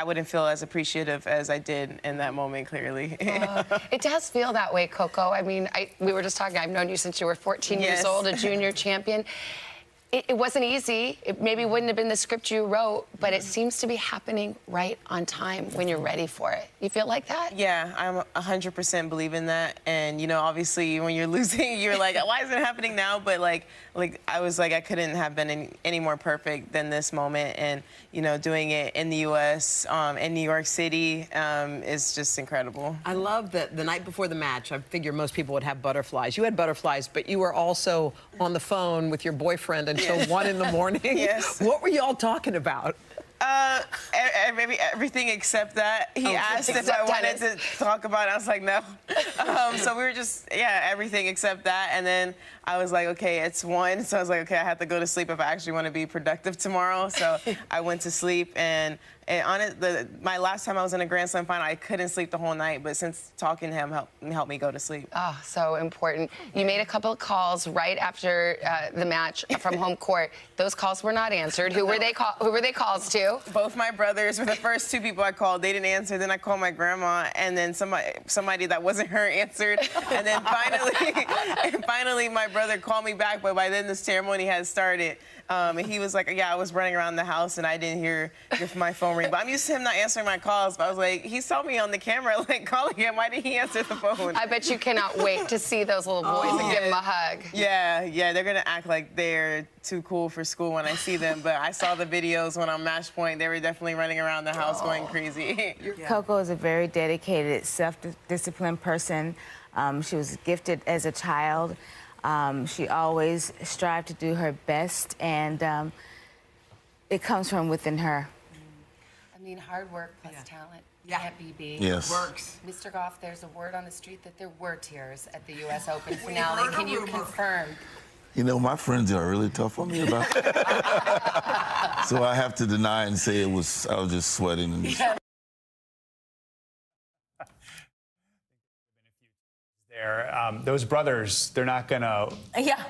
wouldn't feel as appreciative as I did in that moment, clearly. It does feel that way, Coco. I mean, we were just talking, I've known you since you were 14 years old, a junior champion. It wasn't easy. It maybe wouldn't have been the script you wrote, but it seems to be happening right on time when you're ready for it. You feel like that? Yeah, I'm 100% believe in that. And, you know, obviously when you're losing, you're like, why is it happening now? But like I was like, I couldn't have been any more perfect than this moment. And, you know, doing it in the U.S., in New York City is just incredible. I love that the night before the match, I figure most people would have butterflies. You had butterflies, but you were also on the phone with your boyfriend until 1 in the morning. Yes. What were you all talking about? Everything except that. He asked if I wanted to talk about it. I was like, no. So we were just, everything except that. And then I was like, okay, it's 1. So I was like, okay, I have to go to sleep if I actually want to be productive tomorrow. So I went to sleep. And my last time I was in a Grand Slam final, I couldn't sleep the whole night. But since talking to him helped me go to sleep. Oh, so important. You made a couple of calls right after the match from home court. Those calls were not answered. Who were they calls to? Both my brothers were the first 2 people I called. They didn't answer. Then I called my grandma, and then somebody that wasn't her answered. And then finally, my brother called me back. But by then the ceremony had started. And he was like, yeah, I was running around the house and I didn't hear my phone ring. But I'm used to him not answering my calls. But I was like, he saw me on the camera, like, calling him. Why didn't he answer the phone? I bet you cannot wait to see those little boys and give them a hug. Yeah, they're going to act like they're too cool for school when I see them. But I saw the videos when on match point. They were definitely running around the house going crazy. Coco is a very dedicated, self-disciplined person. She was gifted as a child. She always strived to do her best, and it comes from within her. I mean, hard work plus talent can't be beat. Yes. Works. Mr. Gauff, there's a word on the street that there were tears at the U.S. Open finale. Can you confirm? You know, my friends are really tough on me about it. So I have to deny and say I was just sweating. And Those brothers, they're not going to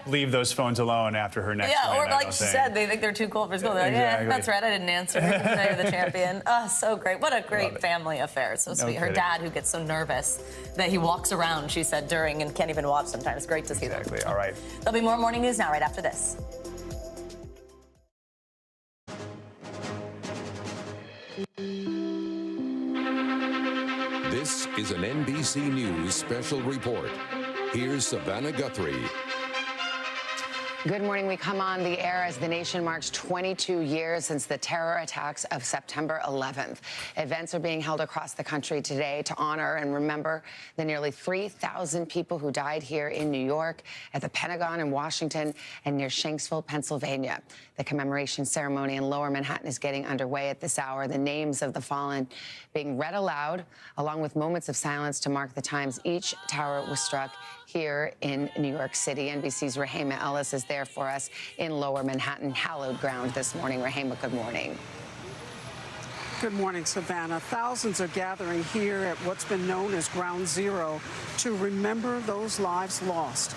leave those phones alone after her next win. Or like she said, they think they're too cool for school. They're like, Exactly. that's right, I didn't answer. Now you're the champion. Oh, so great. What a great family affair. So sweet. Her dad, who gets so nervous that he walks around, she said, during and can't even watch sometimes. Great to see them. Exactly. All right. There'll be more morning news now right after this. This is an NBC News special report. Here's Savannah Guthrie. Good morning. We come on the air as the nation marks 22 years since the terror attacks of September 11th. Events are being held across the country today to honor and remember the nearly 3,000 people who died here in New York, at the Pentagon in Washington, and near Shanksville, Pennsylvania. The commemoration ceremony in Lower Manhattan is getting underway at this hour. The names of the fallen being read aloud, along with moments of silence to mark the times each tower was struck here in New York City. NBC's Rahema Ellis is there for us in Lower Manhattan, hallowed ground this morning. Rahema, good morning. Good morning, Savannah. Thousands are gathering here at what's been known as Ground Zero to remember those lives lost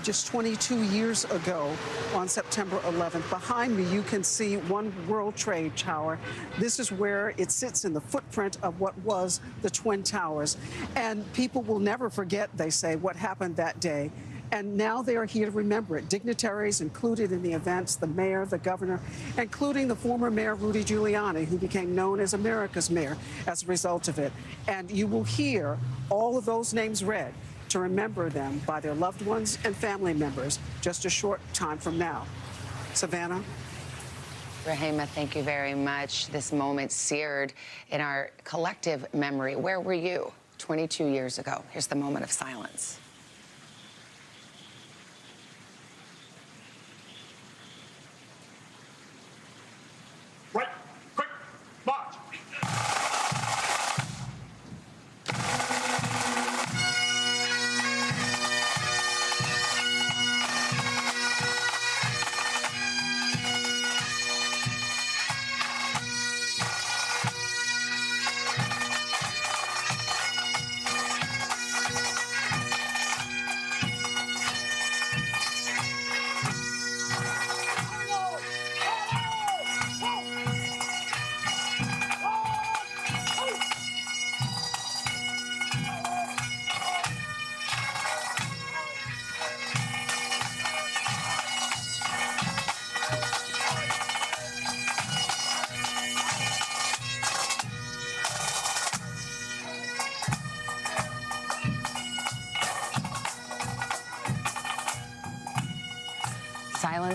just 22 years ago on September 11th. Behind me, you can see One World Trade Tower. This is where it sits in the footprint of what was the Twin Towers. And people will never forget, they say, what happened that day. And now they are here to remember it. Dignitaries included in the events, the mayor, the governor, including the former mayor, Rudy Giuliani, who became known as America's mayor as a result of it. And you will hear all of those names read to remember them by their loved ones and family members just a short time from now. Savannah? Rahema, thank you very much. This moment seared in our collective memory. Where were you 22 years ago? Here's the moment of silence.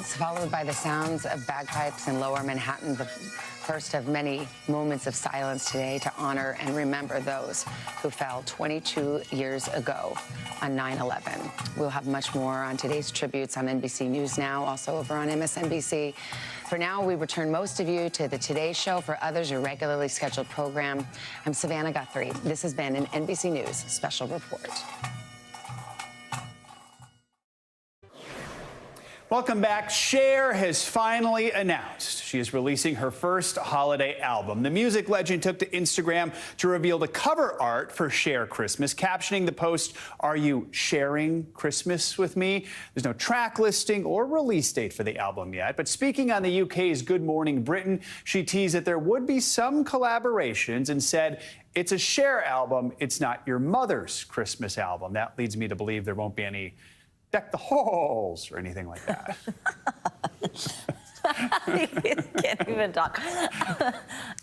surpasses, followed by the sounds of bagpipes in lower Manhattan, the first of many moments of silence today to honor and remember those who fell 22 years ago on 9/11. We'll have much more on today's tributes on NBC News Now, also over on MSNBC. For now, we return most of you to the Today Show. For others, your regularly scheduled program. I'm Savannah Guthrie. This has been an NBC News Special Report. Welcome back. Cher has finally announced she is releasing her first holiday album. The music legend took to Instagram to reveal the cover art for Cher Christmas, captioning the post, "Are you sharing Christmas with me?" There's no track listing or release date for the album yet. But speaking on the UK's Good Morning Britain, she teased that there would be some collaborations and said, "It's a Cher album. It's not your mother's Christmas album." That leads me to believe there won't be any Deck the Halls or anything like that. You can't even talk.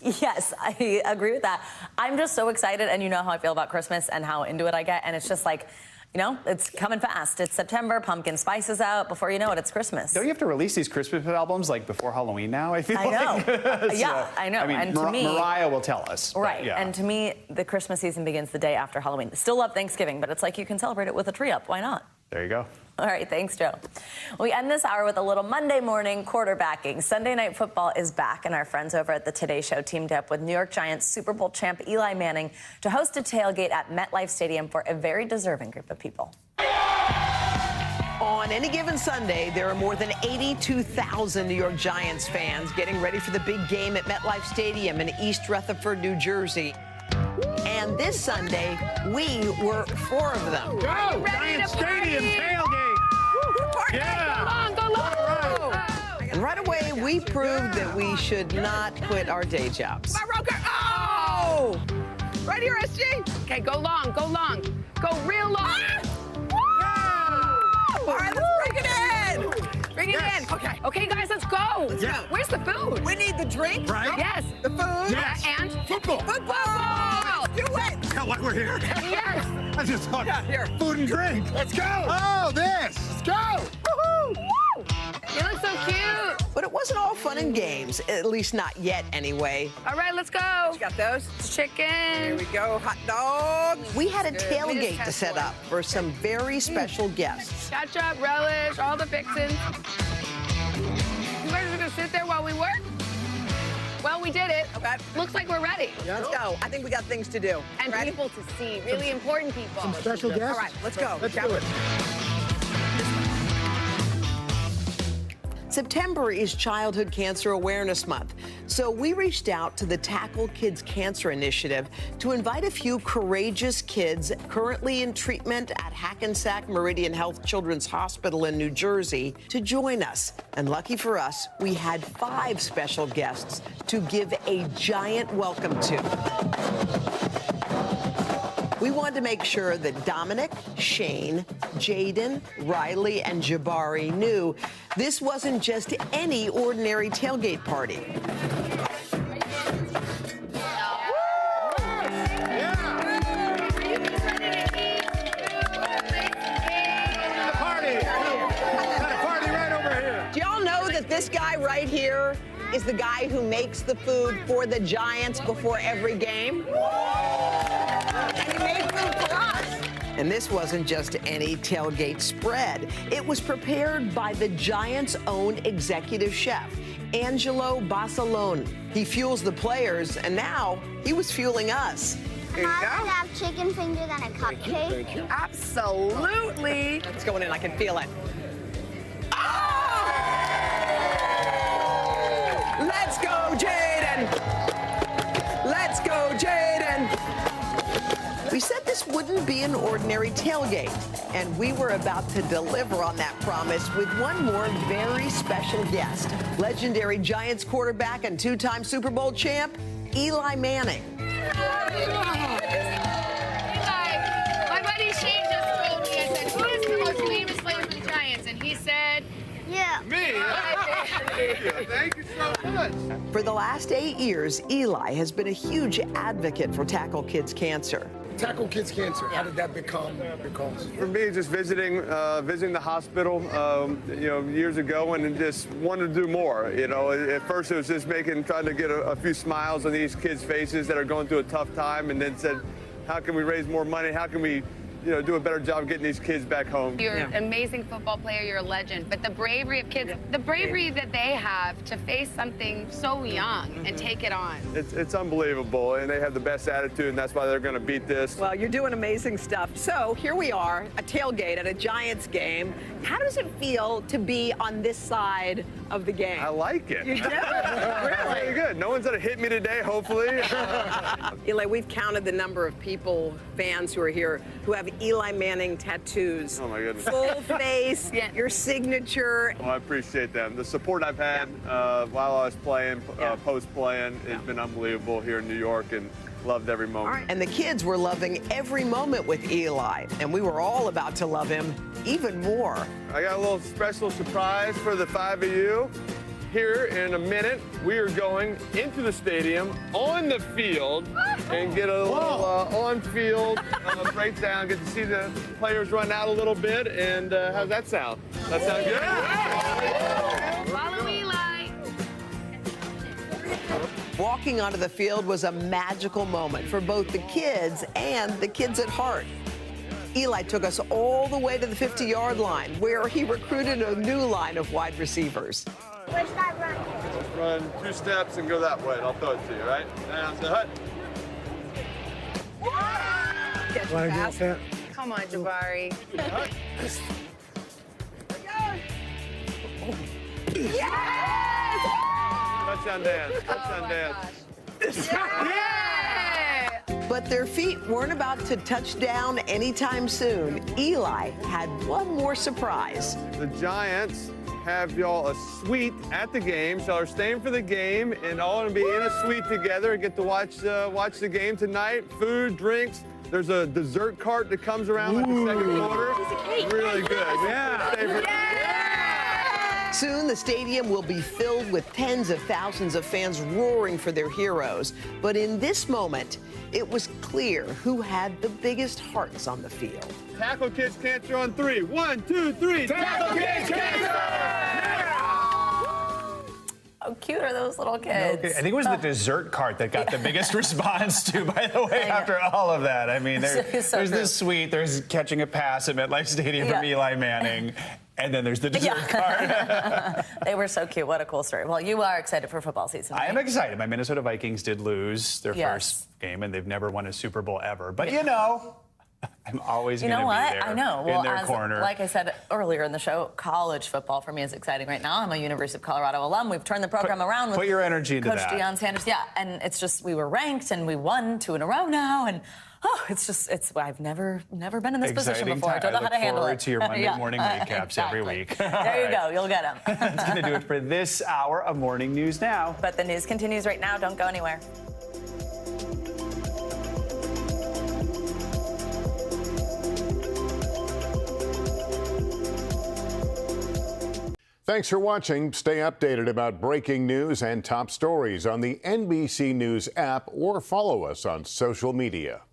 Yes, I agree with that. I'm just so excited, and you know how I feel about Christmas and how into it I get, and it's just like, you know, it's coming fast. It's September, pumpkin spice is out. Before you know it, it's Christmas. Don't you have to release these Christmas albums like before Halloween now? I feel I like. know. So, yeah, I know. I mean, and to me, Mariah will tell us. Right. Yeah. And to me, the Christmas season begins the day after Halloween. Still love Thanksgiving, but it's like you can celebrate it with a tree up. Why not? There you go. All right, thanks, Joe. We end this hour with a little Monday morning quarterbacking. Sunday Night Football is back, and our friends over at the Today Show teamed up with New York Giants Super Bowl champ Eli Manning to host a tailgate at MetLife Stadium for a very deserving group of people. On any given Sunday, there are more than 82,000 New York Giants fans getting ready for the big game at MetLife Stadium in East Rutherford, New Jersey. And this Sunday, we were 4 of them. Go! Giants Stadium tailgate! Yeah! Go long, go long! And right away, we proved that we should not quit our day jobs. Come on, Roker! Oh! Right here, SG. Okay, go long, go long. Go real long. All right, let's bring it in. Bring it in. Okay. Okay, guys, let's go. Let's go. Where's the food? We need the drink. Right? Yes. The food. Yes. And football. Football. Do it. Yeah, like we're here. Yes. I just thought, here. Food and drink. Let's go. Oh, this. Let's go. Woohoo. You look so cute. But it wasn't all fun and games, at least not yet anyway. All right, let's go. You got those? Chicken. Here we go, hot dogs. We had a tailgate to set up for some very special guests. Ketchup, relish, all the fixins. You guys are gonna sit there while we work? Well, we did it. Okay. Looks like we're ready. Let's go. I think we got things to do. And ready? people to see, really important people. Some special guests? All right, Let's go. Let's do it. September is Childhood Cancer Awareness Month, so we reached out to the Tackle Kids Cancer Initiative to invite a few courageous kids currently in treatment at Hackensack Meridian Health Children's Hospital in New Jersey to join us. And lucky for us, we had 5 special guests to give a giant welcome to. We wanted to make sure that Dominic, Shane, Jaden, Riley, and Jabari knew this wasn't just any ordinary tailgate party. Do y'all know that this guy right here is the guy who makes the food for the Giants before every game? And he made food for us. And this wasn't just any tailgate spread. It was prepared by the Giants' own executive chef, Angelo Basalone. He fuels the players, and now he was fueling us. Can I have chicken fingers and a cupcake? Thank you. Absolutely. It's going in. I can feel it. Let's go, Jaden! Let's go, Jaden! We said this wouldn't be an ordinary tailgate, and we were about to deliver on that promise with one more very special guest. Legendary Giants quarterback and 2-time Super Bowl champ, Eli Manning. My buddy Shane just told me, I said, who is the most famous player for the Giants? And he said, yeah. Me? Thank you so much. For the last 8 years, Eli has been a huge advocate for Tackle Kids Cancer. Tackle Kids Cancer, how did that become your cause? For me, just visiting the hospital, years ago, and just wanted to do more. At first it was just trying to get a few smiles on these kids' faces that are going through a tough time, and then said, how can we raise more money? How can we do a better job getting these kids back home? You're an amazing football player, you're a legend, but the bravery of kids, the bravery that they have to face something so young and take it on. It's unbelievable, and they have the best attitude, and that's why they're going to beat this. Well, you're doing amazing stuff. So here we are, a tailgate at a Giants game. How does it feel to be on this side of the game? I like it. You do? Really? Very good. No one's going to hit me today, hopefully. Eli, we've counted the number of people, fans who are here, who have Eli Manning tattoos. Oh, my goodness. Full face, your signature. Well, I appreciate them. The support I've had while I was playing, post-playing, has been unbelievable here in New York, and loved every moment. Right. And the kids were loving every moment with Eli, and we were all about to love him even more. I got a little special surprise for the 5 of you. Here in a minute, we are going into the stadium, on the field, and get a little on-field breakdown. Get to see the players run out a little bit, and how's that sound? That sound good? Yeah. Follow Eli. Walking onto the field was a magical moment for both the kids and the kids at heart. Eli took us all the way to the 50-yard line, where he recruited a new line of wide receivers. Where's that run? Just run 2 steps and go that way, and I'll throw it to you, right? Down to hut. Come on, Jabari. Yes! Touchdown dance. Touchdown dance. But their feet weren't about to touch down anytime soon. Eli had one more surprise. The Giants have y'all a suite at the game, so they're staying for the game, and all gonna be in a suite together and get to watch the game tonight. Food, drinks. There's a dessert cart that comes around like the second quarter. Really good. Yeah. Soon, the stadium will be filled with tens of thousands of fans roaring for their heroes. But in this moment, it was clear who had the biggest hearts on the field. Tackle Kids Cancer on 3. 1, 2, 3. Tackle Kids Cancer! How cute are those little kids? Okay. I think it was the dessert cart that got the biggest response too, by the way, after all of that. I mean, there's this suite, there's catching a pass at MetLife Stadium from Eli Manning, and then there's the dessert cart. They were so cute. What a cool story. Well, you are excited for football season, right? I am excited. My Minnesota Vikings did lose their first game, and they've never won a Super Bowl ever. But, I'm always going to be there I know. in their corner. Like I said earlier in the show, college football for me is exciting right now. I'm a University of Colorado alum. We've turned the program around with put your energy into Coach that. Deion Sanders. Yeah, and it's just we were ranked and we won 2 in a row now, and I've never been in this position before. I don't know how to handle it. I look forward to your Monday morning recaps every week. There you go. You'll get them. That's going to do it for this hour of Morning News Now. But the news continues right now. Don't go anywhere. Thanks for watching. Stay updated about breaking news and top stories on the NBC News app or follow us on social media.